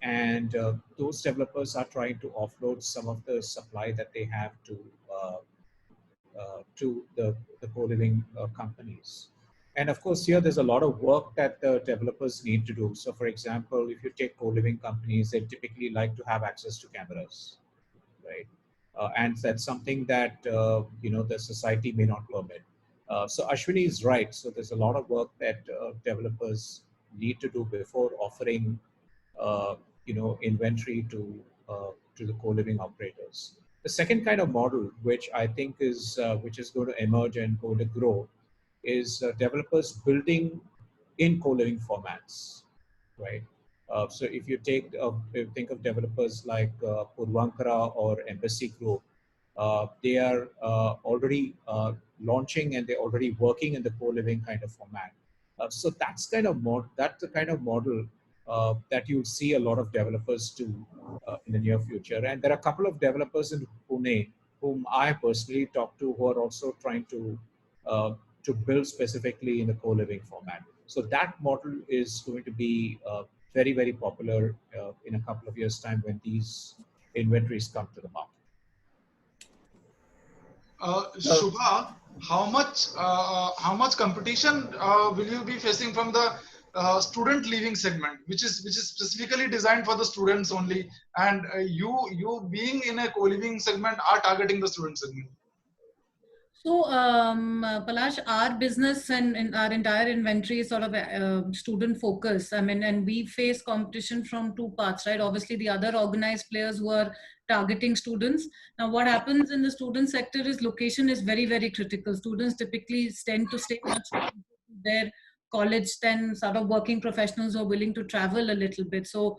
And those developers are trying to offload some of the supply that they have to the co-living companies. And of course, here there's a lot of work that the developers need to do. So for example, if you take co-living companies, they typically like to have access to cameras, right? And that's something that, the society may not permit. So Ashwini is right. So there's a lot of work that developers need to do before offering, inventory to the co-living operators. The second kind of model, which I think is going to emerge and going to grow, is developers building in co-living formats, right? So if you think of developers like Purvankara or Embassy Group, they are already launching and they're already working in the co-living kind of format. So that's the kind of model that you'll see a lot of developers do in the near future. And there are a couple of developers in Pune whom I personally talk to who are also trying to build specifically in the co-living format. So that model is going to be very, very popular in a couple of years' time when these inventories come to the market. Shubha, how much competition will you be facing from the student living segment, which is specifically designed for the students only, and you being in a co-living segment are targeting the student segment? So, Palash, our business and our entire inventory is sort of student focus. I mean, and we face competition from two parts, right? Obviously, the other organized players who are targeting students. Now, what happens in the student sector is location is very, very critical. Students typically tend to stay much closer to their college than sort of working professionals who are willing to travel a little bit. So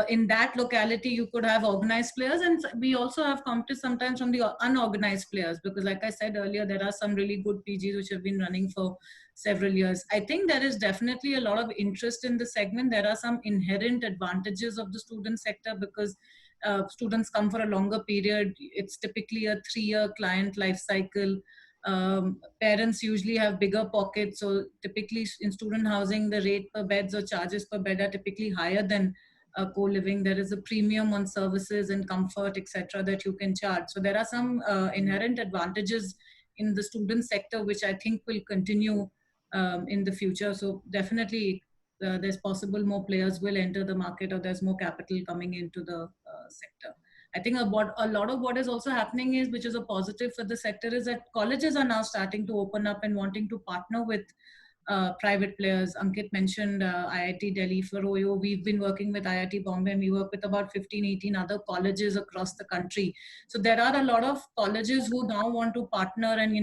in that locality, you could have organized players, and we also have competition sometimes from the unorganized players, because like I said earlier, there are some really good PGs which have been running for several years. I think there is definitely a lot of interest in the segment. There are some inherent advantages of the student sector because students come for a longer period. It's typically a 3-year client life cycle. Parents usually have bigger pockets, so typically in student housing the rate per beds or charges per bed are typically higher than co-living. There is a premium on services and comfort, etc., that you can charge. So there are some inherent advantages in the student sector which I think will continue in the future. So definitely there's possible more players will enter the market, or there's more capital coming into the sector. I think a lot of what is also happening is, which is a positive for the sector, is that colleges are now starting to open up and wanting to partner with private players. Ankit mentioned IIT Delhi. For OYO, we've been working with IIT Bombay, and we work with about 15, 18 other colleges across the country. So there are a lot of colleges who now want to partner and,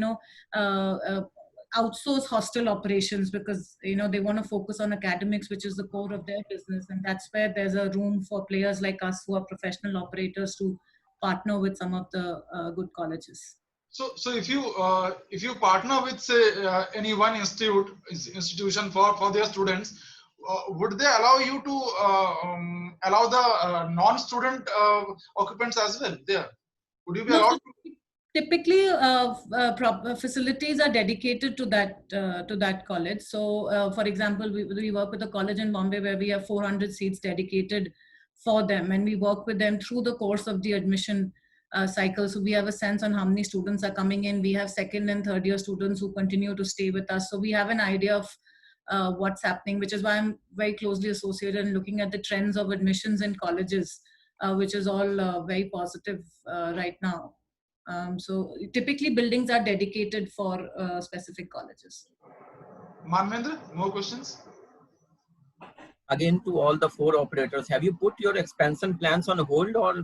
outsource hostel operations, because they want to focus on academics, which is the core of their business, and that's where there's a room for players like us who are professional operators to partner with some of the good colleges. So if you partner with, say, any one institution for their students, would they allow you to allow the non-student occupants as well there? Would you be allowed to? Typically, facilities are dedicated to that college. So, for example, we work with a college in Bombay where we have 400 seats dedicated for them, and we work with them through the course of the admission cycle. So we have a sense on how many students are coming in. We have second and third year students who continue to stay with us. So we have an idea of what's happening, which is why I'm very closely associated and looking at the trends of admissions in colleges, which is all very positive right now. So typically buildings are dedicated for specific colleges. Manvendra, more questions? Again, to all the 4 operators, have you put your expansion plans on hold or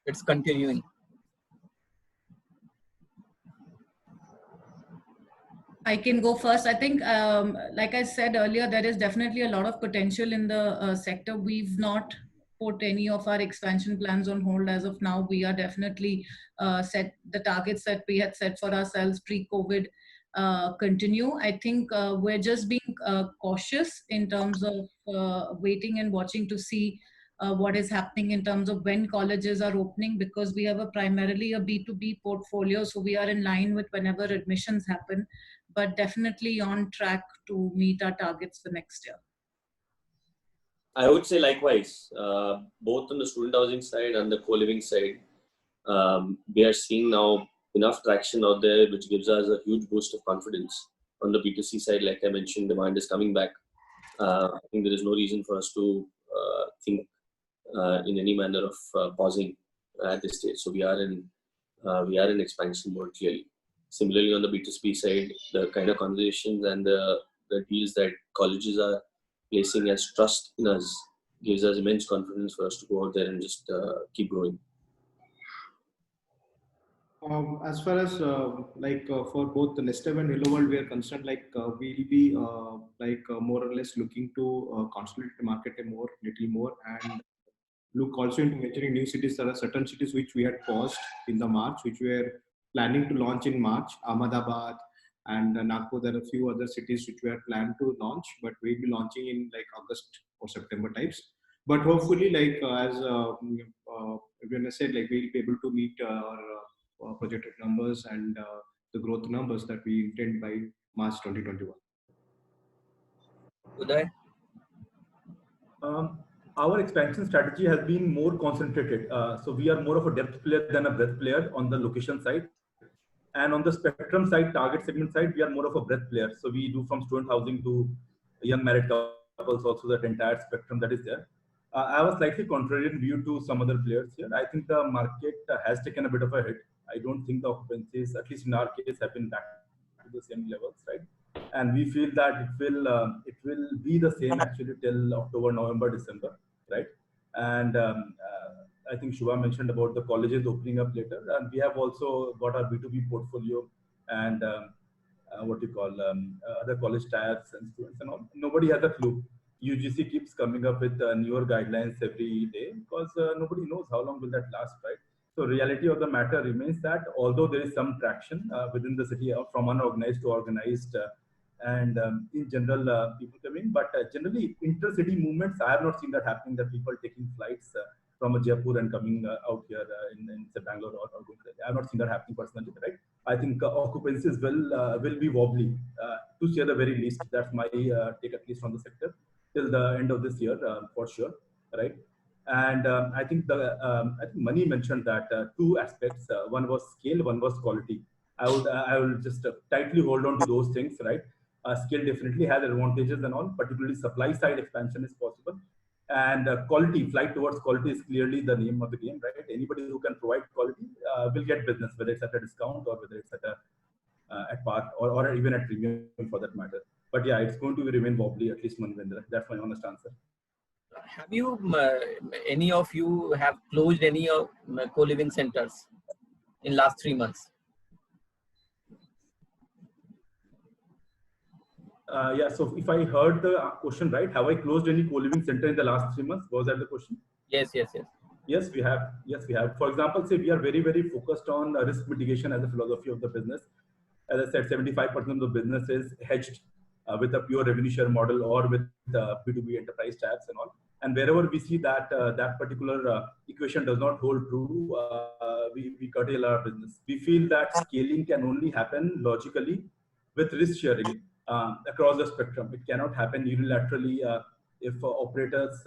it's continuing? I can go first. I think, like I said earlier, there is definitely a lot of potential in the sector. We've not put any of our expansion plans on hold as of now. We are definitely set the targets that we had set for ourselves pre-COVID continue. I think we're just being cautious in terms of waiting and watching to see what is happening in terms of when colleges are opening, because we have primarily a B2B portfolio. So we are in line with whenever admissions happen, but definitely on track to meet our targets for next year. I would say likewise, both on the student housing side and the co-living side, we are seeing now enough traction out there, which gives us a huge boost of confidence on the B2C side, like I mentioned, demand is coming back. I think there is no reason for us to think in any manner of pausing at this stage. So we are in expansion mode clearly. Similarly, on the B2B side, the kind of conversations and the deals that colleges are placing as trust in us gives us immense confidence for us to go out there and just keep growing. As far as for both the Nestaway and HelloWorld, we are concerned, we'll be more or less looking to consolidate the market little more, and look also into venturing new cities. There are certain cities which we had paused in the March, which we are planning to launch in March. Ahmedabad and Nagpur. There are a few other cities which we are planned to launch, but we'll be launching in August or September types. But hopefully, as everyone said, we'll be able to meet our projected numbers and the growth numbers that we intend by March 2021. Uday? Our expansion strategy has been more concentrated. So we are more of a depth player than a breadth player on the location side. And on the spectrum side, target segment side, we are more of a breadth player. So we do from student housing to young married couples, also that entire spectrum that is there. I have a slightly contrarian view to some other players here. I think the market has taken a bit of a hit. I don't think the occupancies, at least in our case, have been back to the same levels, right? And we feel that it will be the same actually till October, November, December, right? And I think Shubha mentioned about the colleges opening up later, and we have also got our B2B portfolio and other college ties and students and all. Nobody has a clue. UGC keeps coming up with newer guidelines every day because nobody knows how long will that last, right? So reality of the matter remains that although there is some traction within the city from unorganized to organized and in general people coming, but generally intercity movements, I have not seen that happening, that people taking flights from Jaipur and coming out here in Bangalore or I have not seen that happening personally, right? I think occupancies will be wobbly to say the very least. That's my take, at least from the sector, till the end of this year for sure, right? And I think Mani mentioned that two aspects. One was scale, one was quality. I will just tightly hold on to those things, right? Scale definitely has advantages and all, particularly supply side expansion is possible. And quality, flight towards quality is clearly the name of the game, right? Anybody who can provide quality will get business, whether it's at a discount or whether it's at par or even at premium for that matter. But yeah, it's going to remain wobbly, at least Manvendra. That's my honest answer. Have you, any of you have closed any of co-living centers in last 3 months? Yeah, so if I heard the question right, have I closed any co-living center in the last 3 months? Was that the question? Yes. Yes, we have. Yes, we have. For example, say we are very, very focused on risk mitigation as a philosophy of the business. As I said, 75% of the business is hedged with a pure revenue share model or with B2B enterprise tabs and all. And wherever we see that that particular equation does not hold true, we curtail our business. We feel that scaling can only happen logically with risk sharing across the spectrum. It cannot happen unilaterally if operators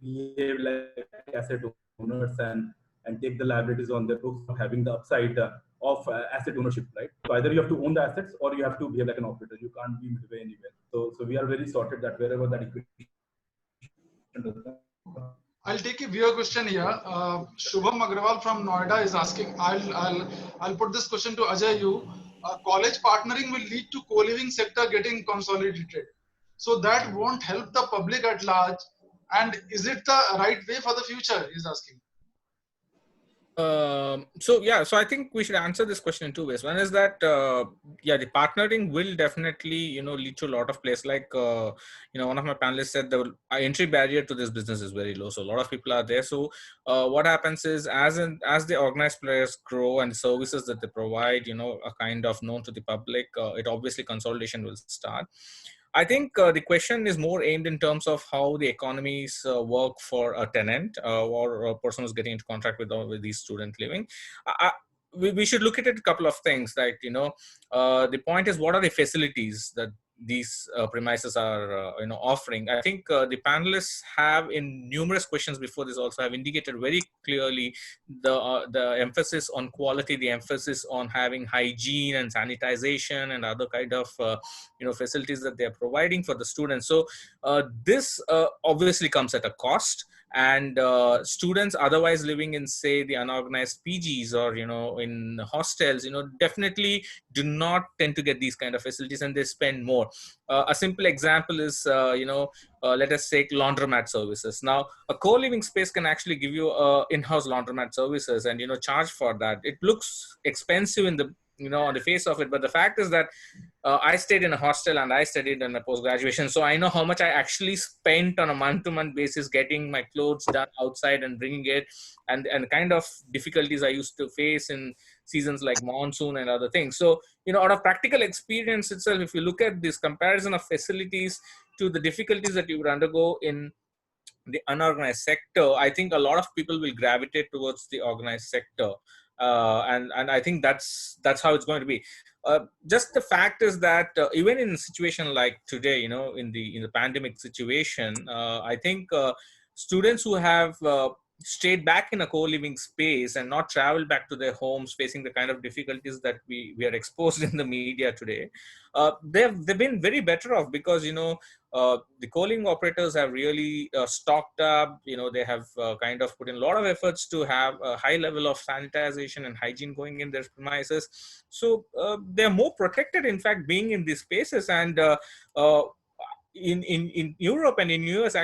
behave like asset owners and take the liabilities on their books, having the upside of asset ownership, right? So either you have to own the assets or you have to behave like an operator. You can't be midway anywhere. So we are very sorted that wherever that equation. I'll take a viewer question here. Shubham Agrawal from Noida is asking. I'll put this question to Ajay. College partnering will lead to co-living sector getting consolidated. So that won't help the public at large. And is it the right way for the future? He's asking. So I think we should answer this question in two ways. One is that the partnering will definitely lead to a lot of places. Like one of my panelists said the entry barrier to this business is very low, so a lot of people are there. So what happens is as the organized players grow and the services that they provide are kind of known to the public, it obviously consolidation will start. I think the question is more aimed in terms of how the economies work for a tenant or a person who's getting into contract with these student living. We should look at it a couple of things. Like the point is, what are the facilities that these premises are offering. I think the panelists have, in numerous questions before this, also have indicated very clearly the emphasis on quality, the emphasis on having hygiene and sanitization and other kind of facilities that they are providing for the students. So this obviously comes at a cost, and students otherwise living in, say, the unorganized PGs or in hostels, definitely do not tend to get these kind of facilities, and they spend more. A simple example is let us take laundromat services. Now a co-living space can actually give you in-house laundromat services and charge for that. It looks expensive in the on the face of it, but the fact is that I stayed in a hostel and I studied in a post-graduation, so I know how much I actually spent on a month-to-month basis getting my clothes done outside and bringing it, and the kind of difficulties I used to face in seasons like monsoon and other things. So out of practical experience itself, if you look at this comparison of facilities to the difficulties that you would undergo in the unorganized sector, I think a lot of people will gravitate towards the organized sector, and I think that's how it's going to be. Just the fact is that even in a situation like today, in the pandemic situation, I think students who have stayed back in a co-living space and not traveled back to their homes, facing the kind of difficulties that we are exposed in the media today, they've been very better off, because the co-living operators have really stocked up. They have kind of put in a lot of efforts to have a high level of sanitization and hygiene going in their premises. So they're more protected, in fact, being in these spaces. And in Europe and in US,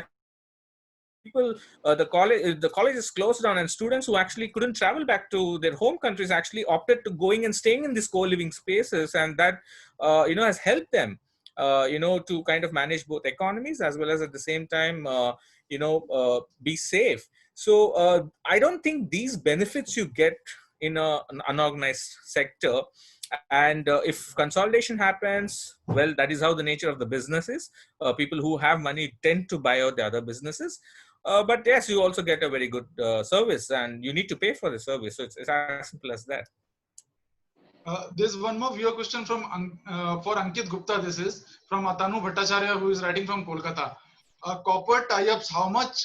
people, the college is closed down, and students who actually couldn't travel back to their home countries actually opted to going and staying in these co-living spaces, and that has helped them to kind of manage both economies as well as at the same time be safe. So I don't think these benefits you get in an unorganized sector. And if consolidation happens, well, that is how the nature of the business is. People who have money tend to buy out the other businesses. But yes, you also get a very good service, and you need to pay for the service. So it's as simple as that. There's one more viewer question from for Ankit Gupta. This is from Atanu Bhattacharya, who is writing from Kolkata. Corporate tie-ups, how much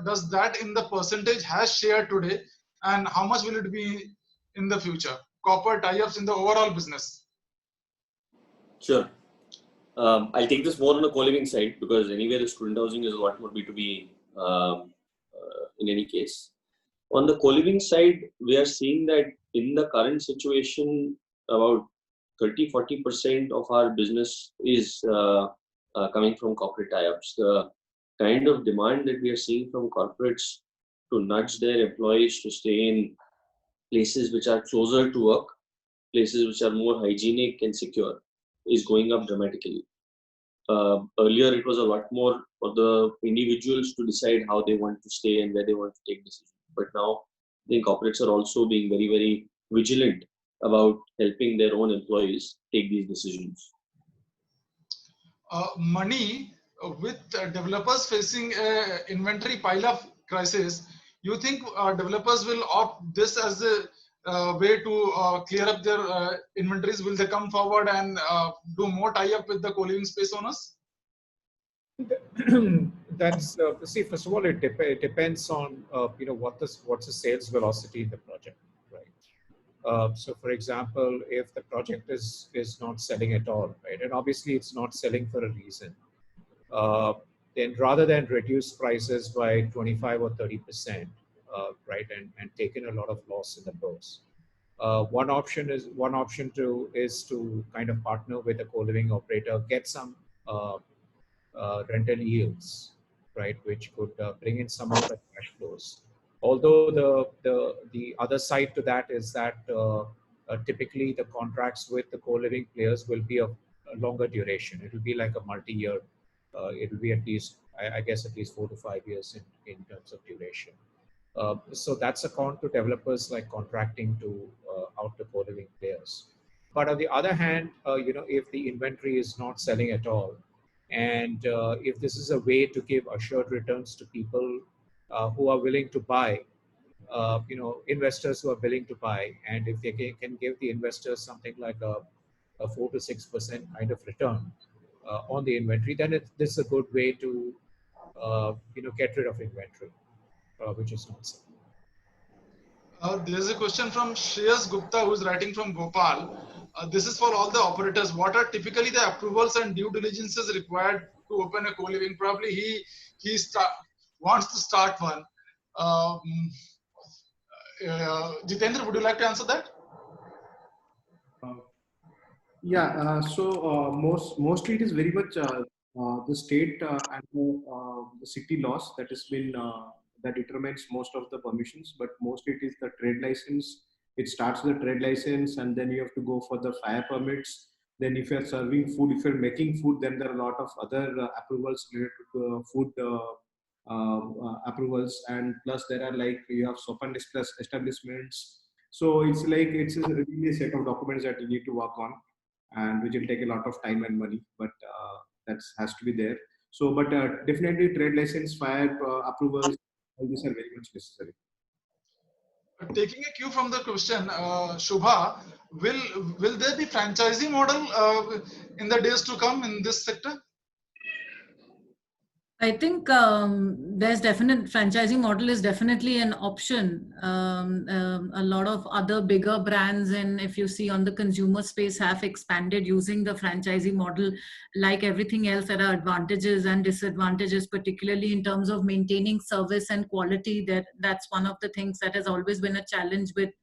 does that in the percentage has shared today, and how much will it be in the future? Corporate tie-ups in the overall business. Sure. I'll take this more on the co-living side, because anyway the student housing is a lot more B2B in any case. On the co-living side, we are seeing that in the current situation, about 30-40% of our business is coming from corporate tie-ups. The kind of demand that we are seeing from corporates to nudge their employees to stay in places which are closer to work, places which are more hygienic and secure, is going up dramatically. Earlier, it was a lot more for the individuals to decide how they want to stay and where they want to take decisions. But now, I think corporates are also being very, very vigilant about helping their own employees take these decisions. Money, with developers facing a inventory pile-up crisis, you think developers will opt this as a way to clear up their inventories? Will they come forward and do more tie-up with the co-living space owners? That's see. First of all, it depends on what's the sales velocity in the project, right? So, for example, if the project is not selling at all, right, and obviously it's not selling for a reason, then rather than reduce prices by 25 or 30%, right, and taking a lot of loss in the process. One option is to kind of partner with a co-living operator, get some rental yields, right, which could bring in some of the cash flows. Although the other side to that is that typically the contracts with the co-living players will be of a longer duration. It will be like a multi-year. It will be at least, I guess, at least 4 to 5 years in terms of duration. So that's a con to developers like contracting to out the co-living players. But on the other hand, if the inventory is not selling at all, and if this is a way to give assured returns to people who are willing to buy, investors who are willing to buy, and if they can give the investors something like a 4 to 6% kind of return, on the inventory, then this is a good way to get rid of inventory, which is not so. There's a question from Shreyas Gupta, who's writing from Bhopal. This is for all the operators. What are typically the approvals and due diligences required to open a co-living? Probably he wants to start one. Jitendra, would you like to answer that? Mostly it is very much the state and the city laws that has been that determines most of the permissions, but mostly it is the trade license. It starts with the trade license, and then you have to go for the fire permits. Then if you are serving food, if you are making food, then there are a lot of other approvals related to food approvals, and plus there are like you have soap and distress establishments. So it's really a set of documents that you need to work on, and which will take a lot of time and money, but that has to be there. So, but definitely trade license, fire approvals, all these are very much necessary. Taking a cue from the question, Shubha, will there be franchisee model in the days to come in this sector? I think there's definite franchising model is definitely an option. A lot of other bigger brands, and if you see on the consumer space, have expanded using the franchisee model. Like everything else, there are advantages and disadvantages, particularly in terms of maintaining service and quality. That's one of the things that has always been a challenge with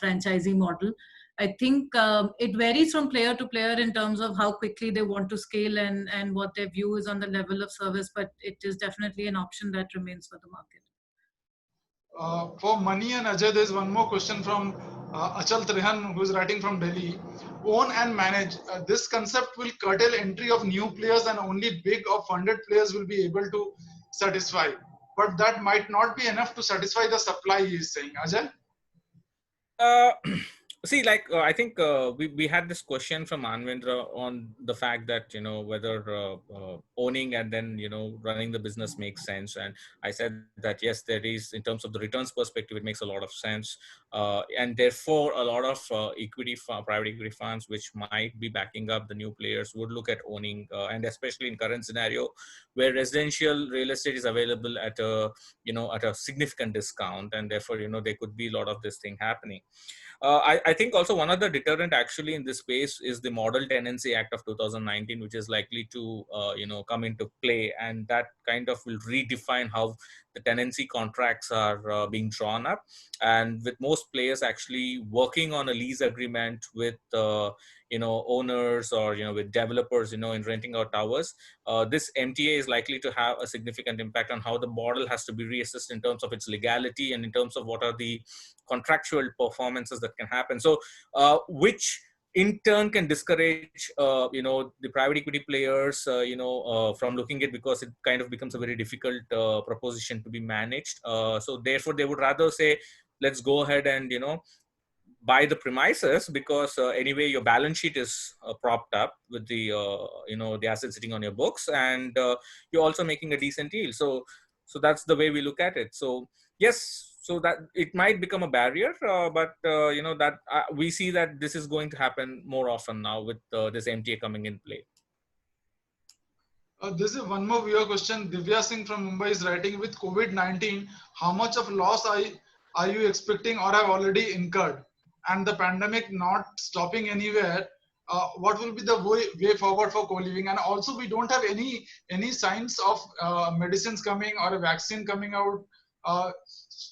franchisee model. I think it varies from player to player in terms of how quickly they want to scale and what their view is on the level of service, but it is definitely an option that remains for the market. For Mani and Ajay, there's one more question from Achal Trihan, who's writing from Delhi. Own and manage. This concept will curtail entry of new players, and only big or funded players will be able to satisfy. But that might not be enough to satisfy the supply, he is saying. Ajay? See, like I think we had this question from Anvendra on the fact that whether owning and then running the business makes sense, and I said that yes, there is, in terms of the returns perspective, it makes a lot of sense, and therefore a lot of private equity funds which might be backing up the new players would look at owning, and especially in current scenario where residential real estate is available at a at a significant discount, and therefore there could be a lot of this thing happening. I think also one other deterrent actually in this space is the Model Tenancy Act of 2019, which is likely to come into play, and that kind of will redefine how the tenancy contracts are being drawn up. And with most players actually working on a lease agreement with owners or with developers in renting out towers, this MTA is likely to have a significant impact on how the model has to be reassessed in terms of its legality and in terms of what are the contractual performances that can happen. So which in turn can discourage the private equity players from looking at, because it kind of becomes a very difficult proposition to be managed. So therefore they would rather say, let's go ahead and buy the premises, because anyway your balance sheet is propped up with the the assets sitting on your books, and you're also making a decent deal. So that's the way we look at it. So yes, so that it might become a barrier, but that we see that this is going to happen more often now with this MTA coming in play. This is one more viewer question. Divya Singh from Mumbai is writing, with COVID-19, how much of loss are you expecting or have already incurred? And the pandemic not stopping anywhere, what will be the way forward for co-living? And also we don't have any signs of medicines coming or a vaccine coming out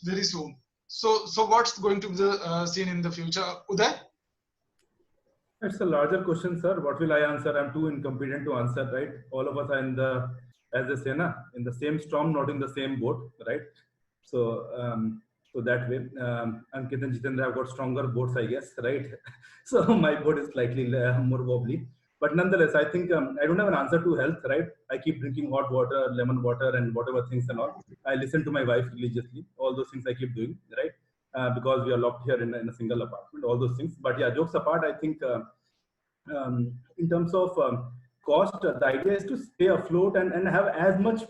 very soon. So what's going to be the scene in the future? Uday? It's a larger question, sir. What will I answer? I'm too incompetent to answer, right? All of us are in the, as they say, in the same storm, not in the same boat, right? So so that way, Ankit and Jitendra have got stronger boats, I guess, right? So my boat is slightly more wobbly. But nonetheless, I think I don't have an answer to health, right? I keep drinking hot water, lemon water, and whatever things and all. I listen to my wife religiously. All those things I keep doing, right? Because we are locked here in a single apartment, all those things. But yeah, jokes apart, I think in terms of cost, the idea is to stay afloat and have as much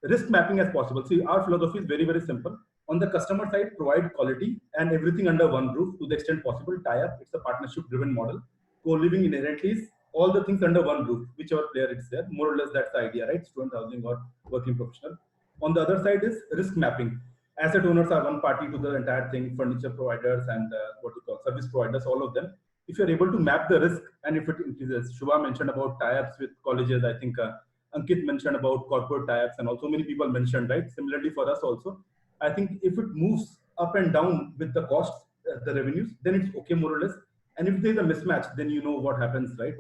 risk mapping as possible. See, our philosophy is very, very simple. On the customer side, provide quality and everything under one roof to the extent possible. Tie up. It's a partnership-driven model. Co-living inherently is all the things under one roof, whichever player it's there. More or less, that's the idea, right? Student housing or working professional. On the other side is risk mapping. Asset owners are one party to the entire thing, furniture providers and what you call service providers, all of them. If you're able to map the risk and if it increases, Shubha mentioned about tie-ups with colleges. I think Ankit mentioned about corporate tie-ups, and also many people mentioned, right? Similarly for us also, I think if it moves up and down with the costs, the revenues, then it's okay more or less. And if there's a mismatch, then you know what happens, right?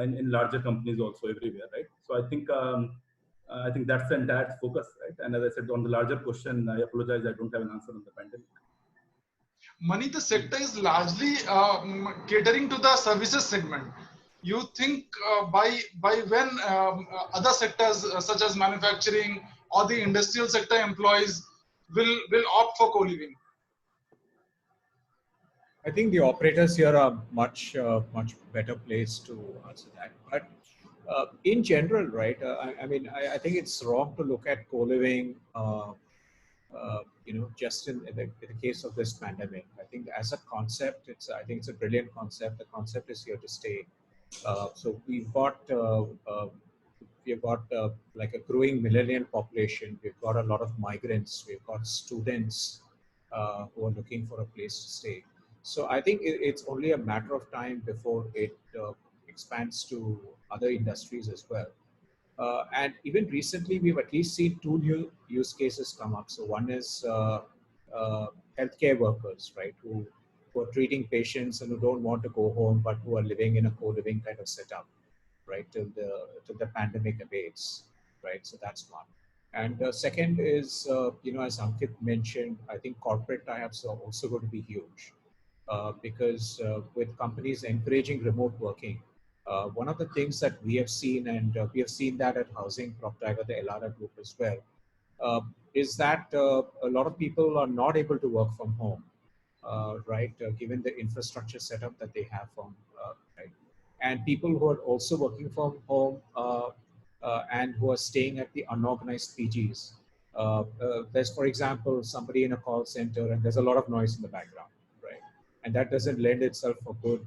In larger companies also everywhere, right? So I think that's the entire focus, right? And as I said, on the larger question, I apologize, I don't have an answer on the pandemic. Money, the sector is largely catering to the services segment. You think by when other sectors such as manufacturing or the industrial sector employees will opt for co-living? I think the operators here are much better placed to answer that. But in general, right? I think it's wrong to look at co-living, just in the case of this pandemic. I think as a concept, I think it's a brilliant concept. The concept is here to stay. So we've got like a growing millennial population. We've got a lot of migrants. We've got students who are looking for a place to stay. So I think it's only a matter of time before it expands to other industries as well. And even recently, we've at least seen two new use cases come up. So one is healthcare workers, right, who are treating patients and who don't want to go home, but who are living in a co-living kind of setup, right, till the pandemic abates, right? So that's one. And the second is, as Ankit mentioned, I think corporate tie-ups are also going to be huge. Because with companies encouraging remote working, one of the things that we have seen, and we have seen that at Housing PropTiger, the Elara group as well, is that a lot of people are not able to work from home, right, given the infrastructure setup that they have right. And people who are also working from home and who are staying at the unorganized PGs. There's, for example, somebody in a call center and there's a lot of noise in the background. And that doesn't lend itself for good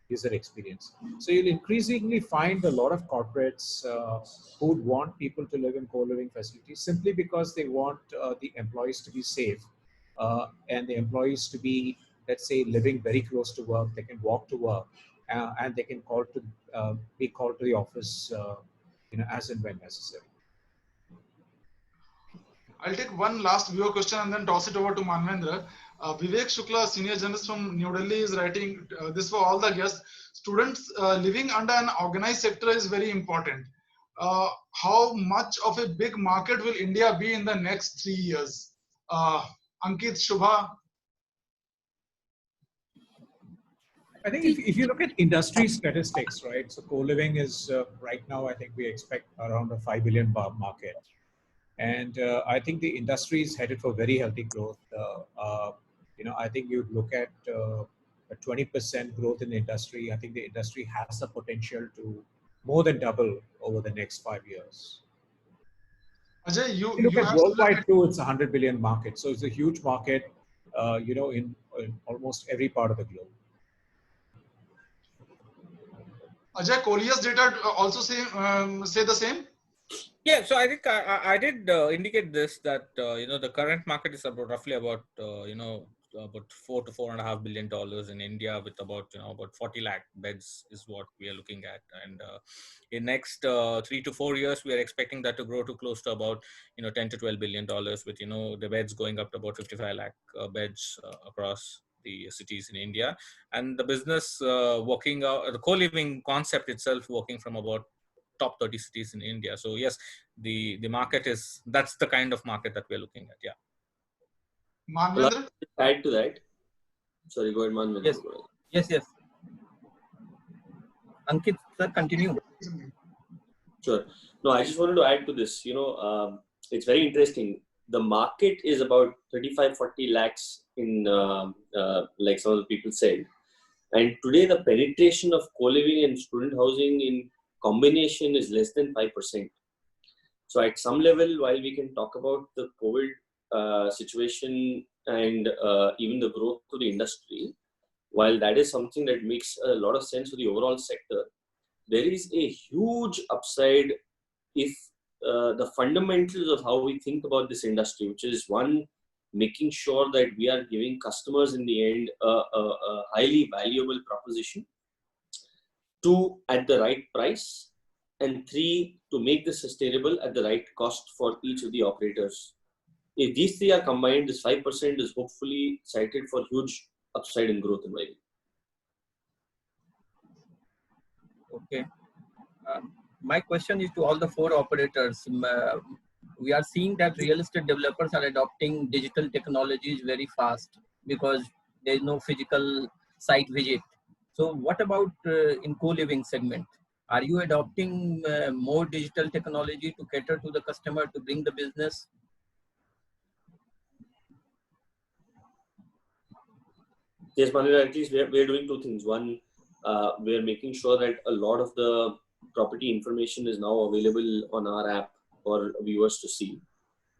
user experience. So you'll increasingly find a lot of corporates who would want people to live in co-living facilities simply because they want the employees to be safe and the employees to be, let's say, living very close to work. They can walk to work and they can be called to the office, as and when necessary. I'll take one last viewer question and then toss it over to Manvendra. Vivek Shukla, senior journalist from New Delhi, is writing this for all the guests. Students living under an organized sector is very important. How much of a big market will India be in the next 3 years? Ankit, Shubha? I think if you look at industry statistics, right? So co-living is right now, I think we expect around a 5 billion market. And I think the industry is headed for very healthy growth. I think you look at a 20% growth in the industry. I think the industry has the potential to more than double over the next 5 years. Ajay, you look at worldwide too, it's a 100 billion market. So it's a huge market, in almost every part of the globe. Ajay, Colliers data also say the same? Yeah, so I think I did indicate this, that the current market is roughly about about $4 to $4.5 billion in India, with about 40 lakh beds is what we are looking at, and in next 3 to 4 years we are expecting that to grow to close to about $10 to $12 billion, with the beds going up to about 55 lakh beds across the cities in India, and the business working out, the co-living concept itself working from about top 30 cities in India. So yes, the market that's the kind of market that we're looking at. Yeah. Manvendra? Add to that. Sorry, go ahead, Manvendra. Yes. Ankit, sir, continue. Sure. No, I just wanted to add to this. It's very interesting. The market is about 35-40 lakhs in, like some of the people said. And today the penetration of co-living and student housing in combination is less than 5%. So at some level, while we can talk about the COVID situation and even the growth to the industry, while that is something that makes a lot of sense for the overall sector, there is a huge upside if the fundamentals of how we think about this industry, which is one, making sure that we are giving customers in the end a highly valuable proposition, 2, at the right price, and 3, to make this sustainable at the right cost for each of the operators. If these 3 are combined, this 5% is hopefully cited for huge upside in growth in my view. Okay. My question is to all the 4 operators. We are seeing that real estate developers are adopting digital technologies very fast because there is no physical site visit. So what about in co-living segment? Are you adopting more digital technology to cater to the customer to bring the business? Yes, Manoj, at least we're doing 2 things. One, we're making sure that a lot of the property information is now available on our app for viewers to see.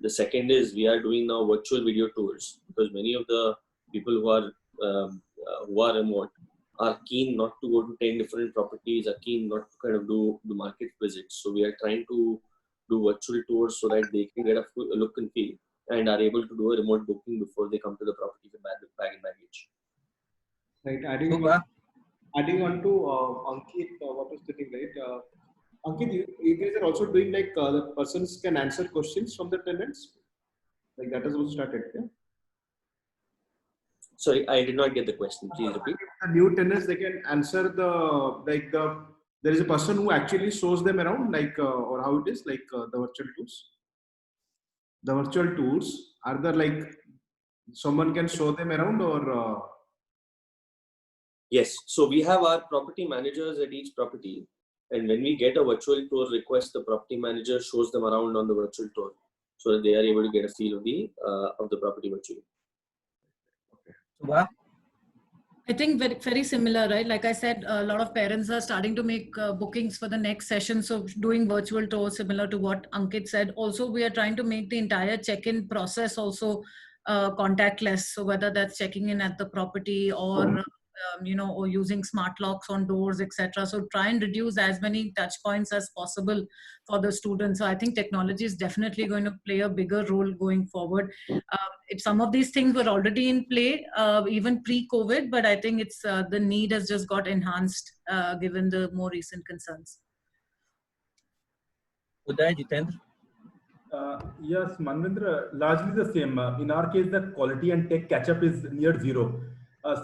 The second is we are doing now virtual video tours, because many of the people who are remote are keen not to go to 10 different properties, are keen not to kind of do market visits. So we are trying to do virtual tours so that they can get a look and feel and are able to do a remote booking before they come to the property with bag and baggage. Right. Adding on to Ankit, what was the thing, right? Ankit, you guys are also doing like the persons can answer questions from the tenants? Like that is also started, yeah? Sorry, I did not get the question. Please repeat. The new tenants, they can answer there is a person who actually shows them around, like, or how it is, like the virtual tours. The virtual tours, are there like, someone can show them around or? Yes. So we have our property managers at each property. And when we get a virtual tour request, the property manager shows them around on the virtual tour so that they are able to get a feel of the property virtually. Okay. I think very, very similar, right? Like I said, a lot of parents are starting to make bookings for the next session. So doing virtual tours, similar to what Ankit said. Also, we are trying to make the entire check-in process also contactless. So whether that's checking in at the property or or using smart locks on doors, etc. So try and reduce as many touch points as possible for the students. So I think technology is definitely going to play a bigger role going forward. If some of these things were already in play, even pre-COVID, but I think it's the need has just got enhanced given the more recent concerns. Uday, Jitendra? Yes, Manvendra, largely the same. In our case, the quality and tech catch-up is near zero.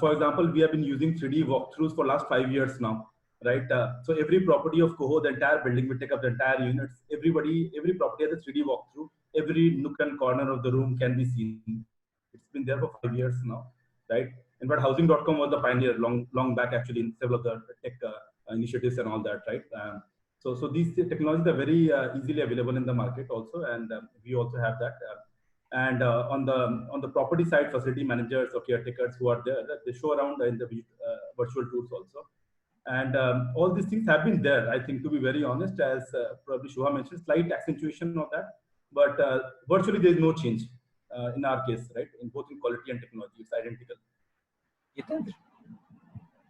For example, we have been using 3D walkthroughs for last 5 years now, right? So every property of Coho, the entire building, we take up the entire units. Every property has a 3D walkthrough. Every nook and corner of the room can be seen. It's been there for 5 years now, right? In fact, Housing.com was the pioneer long back actually in several of the tech initiatives and all that, right? So these technologies are very easily available in the market also, and we also have that. And on the property side, facility managers or caretakers who are there, they show around in the virtual tours also. And all these things have been there, I think, to be very honest, as probably Shubha mentioned, slight accentuation of that, but virtually there is no change in our case, right? In both in quality and technology, it's identical.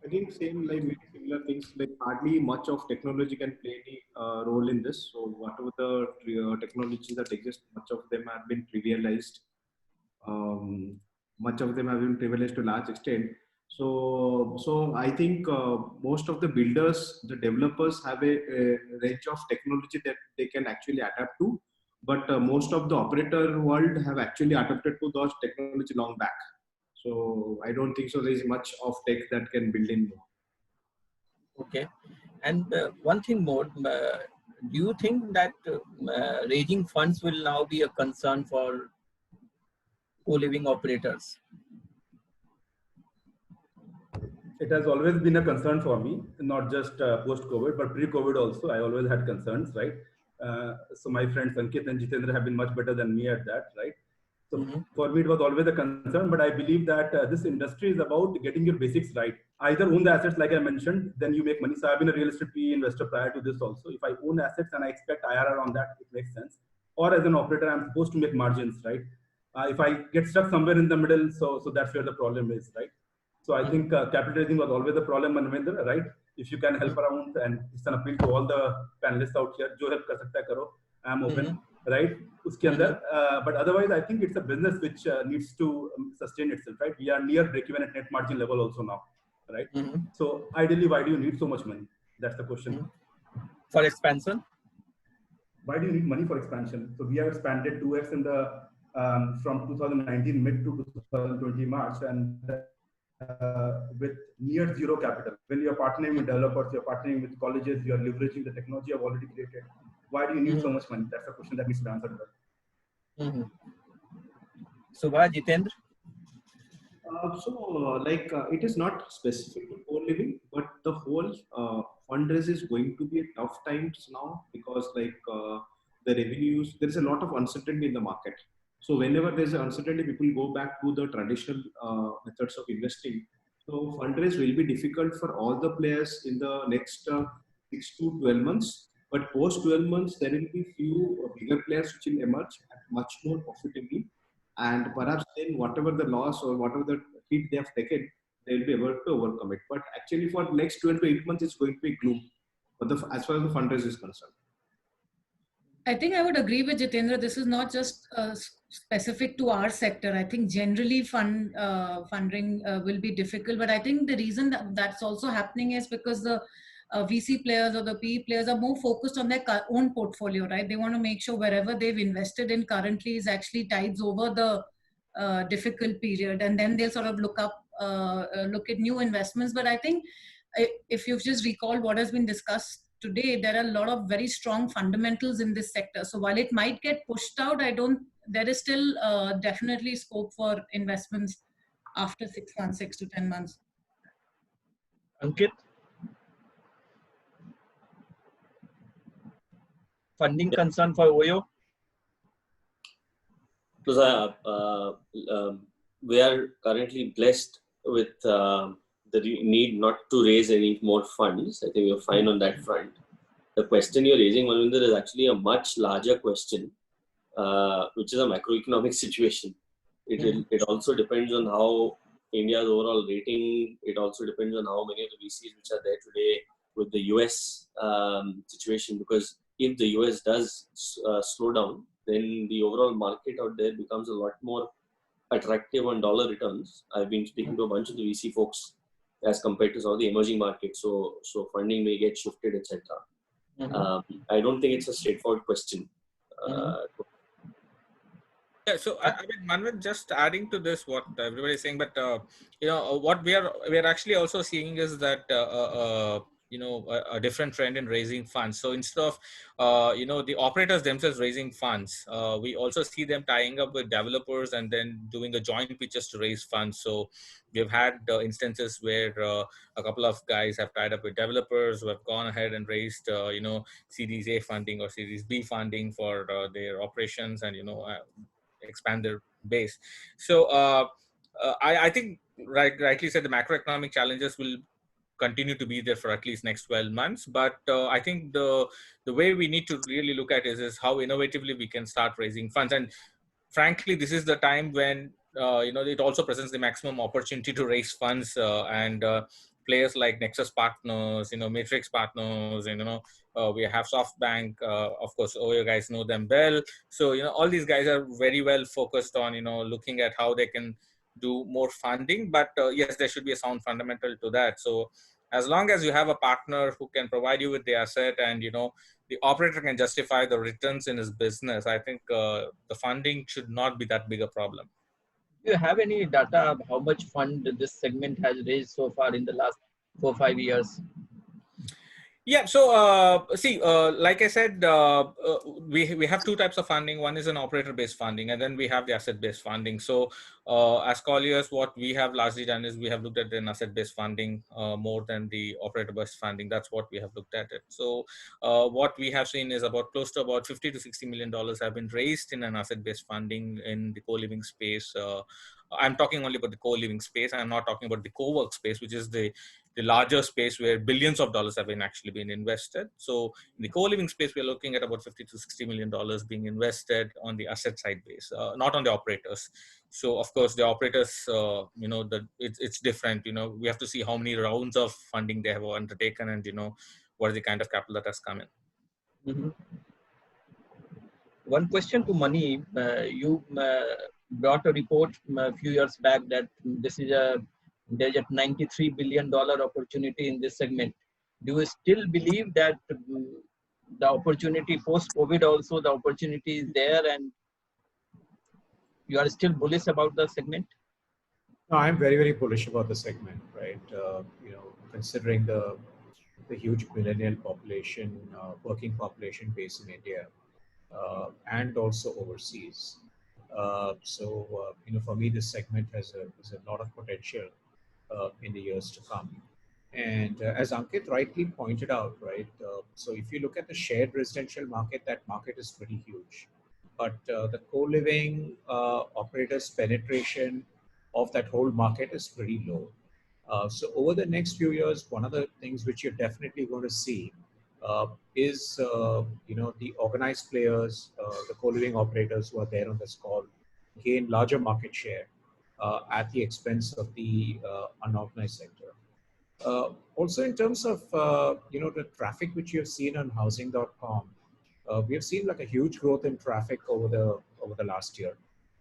I think same, like very similar things, like hardly much of technology can play any role in this. So whatever the technologies that exist, much of them have been trivialized. Much of them have been trivialized to a large extent. So I think most of the builders, the developers have a range of technology that they can actually adapt to. But most of the operator world have actually adapted to those technology long back. So I don't think so there is much of tech that can build in more. Okay. And one thing more, do you think that raising funds will now be a concern for co-living operators? It has always been a concern for me, not just post-COVID, but pre-COVID also. I always had concerns, right? So my friends Ankit and Jitendra have been much better than me at that, right? So for me, it was always a concern, but I believe that this industry is about getting your basics right. Either own the assets, like I mentioned, then you make money. So I've been a real estate PE investor prior to this also. If I own assets and I expect IRR on that, it makes sense. Or as an operator, I'm supposed to make margins, right? If I get stuck somewhere in the middle, so that's where the problem is, right? So I think capital raising was always a problem, Manvendra, right? If you can help around, and it's an appeal to all the panelists out here, जो help कर सकता है करो, I'm open, right? उसके अंदर, but otherwise I think it's a business which needs to sustain itself, right? We are near break-even at net margin level also now, right? So ideally, why do you need so much money? That's the question. For expansion? Why do you need money for expansion? So we have expanded 2x in the from 2019 mid to 2020 March, and with near zero capital. When you're partnering with developers, you're partnering with colleges, you're leveraging the technology you've already created. Why do you need so much money? That's a question that needs to be answered. Subha, Jitendra? It is not specific to co-living, but the whole fundraise is going to be a tough times now, because the revenues, there is a lot of uncertainty in the market. So whenever there's an uncertainty, people go back to the traditional methods of investing. So fundraise will be difficult for all the players in the next 6 to 12 months. But post 12 months, there will be few bigger players which will emerge at much more profitably. And perhaps then whatever the loss or whatever the hit they have taken, they will be able to overcome it. But actually for the next 12 to 8 months, it's going to be gloom as far as the fundraise is concerned. I think I would agree with Jitendra. This is not just specific to our sector. I think generally funding will be difficult. But I think the reason that that's also happening is because the VC players or the PE players are more focused on their own portfolio, right? They want to make sure wherever they've invested in currently is actually tides over the difficult period, and then they'll sort of look at new investments. But I think if you've just recalled what has been discussed today, there are a lot of very strong fundamentals in this sector. So while it might get pushed out, there is still definitely scope for investments after 6 months, 6 to 10 months. Ankit? Funding concern for OYO? Because we are currently blessed with the need not to raise any more funds. I think we're fine on that front. The question you're raising, Manvinder, is actually a much larger question, which is a macroeconomic situation. It also depends on how India's overall rating. It also depends on how many of the VCs which are there today with the US situation. Because if the US does slow down, then the overall market out there becomes a lot more attractive on dollar returns. I've been speaking to a bunch of the VC folks as compared to some of the emerging markets. So funding may get shifted, etc. I don't think it's a straightforward question. Yeah, so I mean, Manvit, just adding to this, what everybody is saying, but what we are actually also seeing is that a different trend in raising funds. So instead of the operators themselves raising funds, we also see them tying up with developers and then doing a joint pitches to raise funds. So we've had instances where a couple of guys have tied up with developers who have gone ahead and raised Series A funding or Series B funding for their operations and expand their base. So I think rightly said, the macroeconomic challenges will continue to be there for at least next 12 months. But I think the way we need to really look at is how innovatively we can start raising funds. And frankly, this is the time when it also presents the maximum opportunity to raise funds, and players like Nexus Partners, Matrix Partners, and we have SoftBank, of course, OYO guys know them well. So all these guys are very well focused on looking at how they can do more funding. But yes, there should be a sound fundamental to that. So as long as you have a partner who can provide you with the asset and the operator can justify the returns in his business, I think the funding should not be that big a problem. Do you have any data of how much fund this segment has raised so far in the last 4 or 5 years? Yeah, so like I said, we have two types of funding. One is an operator-based funding, and then we have the asset-based funding. So as Colliers, what we have largely done is we have looked at an asset-based funding more than the operator-based funding. That's what we have looked at it. So what we have seen is close to about $50 to $60 million have been raised in an asset-based funding in the co-living space I'm talking only about the co-living space. I'm not talking about the co-work space, which is the larger space where billions of dollars have been actually been invested. So in the co-living space, we're looking at about $50 to $60 million being invested on the asset side base, not on the operators. So of course the operators, it's different. We have to see how many rounds of funding they have undertaken, and what is the kind of capital that has come in. Mm-hmm. One question to Mani. You brought a report a few years back that there's a $93 billion opportunity in this segment. Do you still believe that the opportunity post-COVID also, the opportunity is there and you are still bullish about the segment? No, I'm very, very bullish about the segment, right? Considering the huge millennial population, working population base in India, and also overseas. For me, this segment has a lot of potential in the years to come. And as Ankit rightly pointed out, right? So if you look at the shared residential market, that market is pretty huge. But the co-living operators' penetration of that whole market is pretty low. So over the next few years, one of the things which you're definitely going to see is the organized players, the co-living operators who are there on this call, gain larger market share at the expense of the unorganized sector. Also, in terms of the traffic which you have seen on housing.com, we have seen like a huge growth in traffic over the last year.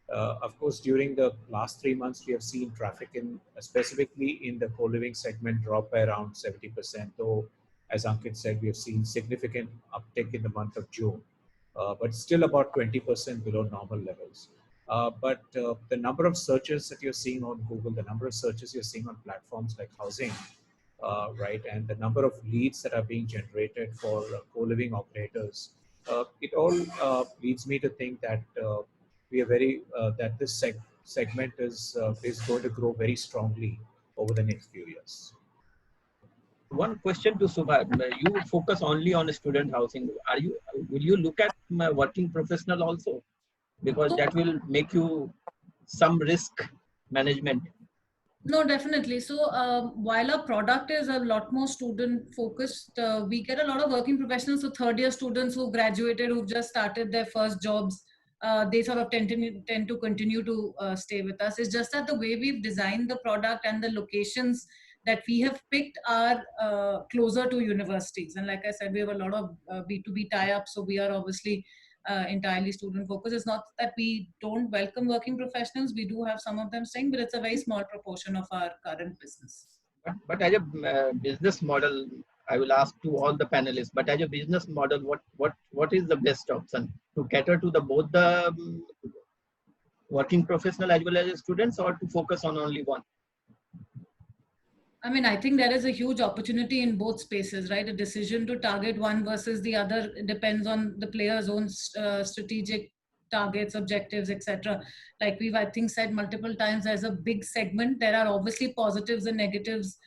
Of course, during the last 3 months, we have seen traffic specifically in the co-living segment drop by around 70%. Though, as Ankit said, we have seen significant uptick in the month of June, but still about 20% below normal levels. But the number of searches that you're seeing on Google, the number of searches you're seeing on platforms like Housing, right, and the number of leads that are being generated for co-living operators, it all leads me to think that we are that this segment is going to grow very strongly over the next few years. One question to Subha. You focus only on student housing. Will you look at working professional also? Because that will make you some risk management. No, definitely. So while our product is a lot more student focused, we get a lot of working professionals. So third year students who graduated, who've just started their first jobs, they sort of tend to continue to stay with us. It's just that the way we've designed the product and the locations that we have picked are closer to universities. And like I said, we have a lot of B2B tie-ups. So we are obviously entirely student focused. It's not that we don't welcome working professionals. We do have some of them staying, but it's a very small proportion of our current business. But as a business model, I will ask to all the panelists, but as a business model, what is the best option to cater to both the working professional as well as students, or to focus on only one? I mean, I think there is a huge opportunity in both spaces, right? A decision to target one versus the other depends on the player's own strategic targets, objectives, etc. Like we've, I think, said multiple times, there's a big segment. There are obviously positives and negatives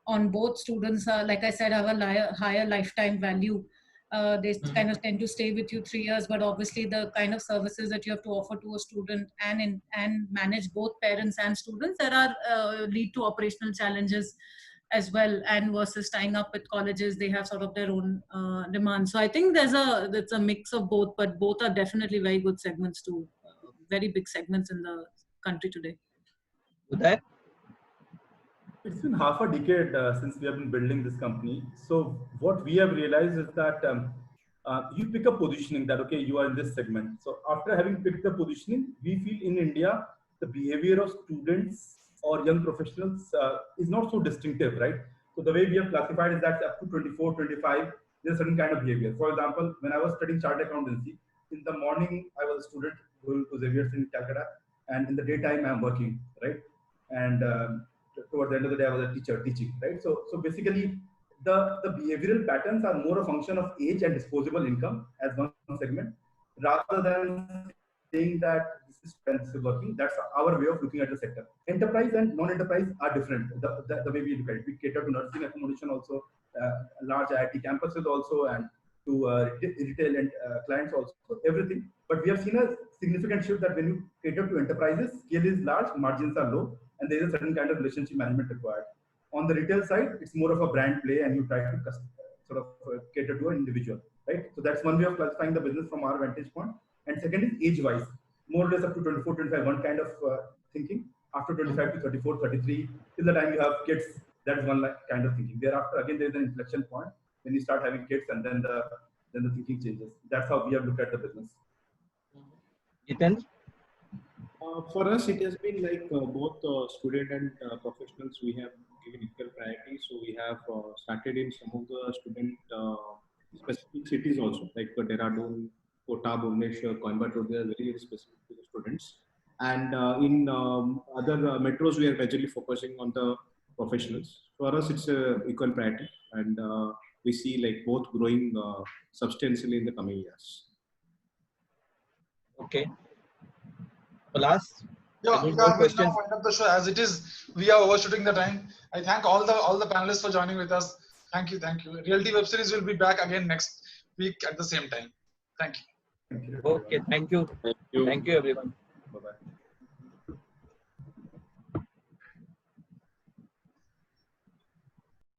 on both. Students are, like I said, have a higher lifetime value. They kind of tend to stay with you 3 years, but obviously the kind of services that you have to offer to a student and manage both parents and students, there are lead to operational challenges as well. And versus tying up with colleges, they have sort of their own demands. So I think there's a mix of both, but both are definitely very good segments too. Very big segments in the country today. With that, it's been half a decade since we have been building this company. So what we have realized is that you pick a positioning that, okay, you are in this segment. So after having picked the positioning, we feel in India, the behavior of students or young professionals is not so distinctive, right? So the way we have classified is that up to 24, 25, there's a certain kind of behavior. For example, when I was studying chartered accountancy, in the morning, I was a student going to Xavier's in Calcutta, and in the daytime, I'm working, right? And towards the end of the day, I was a teacher teaching, right? So basically, the behavioral patterns are more a function of age and disposable income as one segment, rather than saying that this is working. That's our way of looking at the sector. Enterprise and non-enterprise are different. The way we look at it, we cater to nursing accommodation also, large IIT campuses also, and retail and clients also, everything. But we have seen a significant shift that when you cater to enterprises, scale is large, margins are low, and there is a certain kind of relationship management required. On the retail side, it's more of a brand play, and you try to sort of cater to an individual, right? So that's one way of classifying the business from our vantage point. And second is age-wise, more or less up to 24, 25, one kind of thinking. After 25 to 34, 33, till the time you have kids, that's one kind of thinking. Thereafter, again, there's an inflection point when you start having kids, and then the thinking changes. That's how we have looked at the business. Jitendra? For us, it has been like both student and professionals. We have given equal priority. So we have started in some of the student specific cities also, like Dehradun, Kota, Bhubaneswar, Coimbatore. They are very, very specific to the students. And in other metros, we are gradually focusing on the professionals. For us, it's equal priority, and we see like both growing substantially in the coming years. Okay. Last. Yeah, Any we'll more now questions? wind up the show as it is. We are overshooting the time. I thank all the panelists for joining with us. Thank you. Realty Web Series will be back again next week at the same time. Thank you. Thank you. Okay, thank you. Thank you. Thank you, everyone. Bye-bye.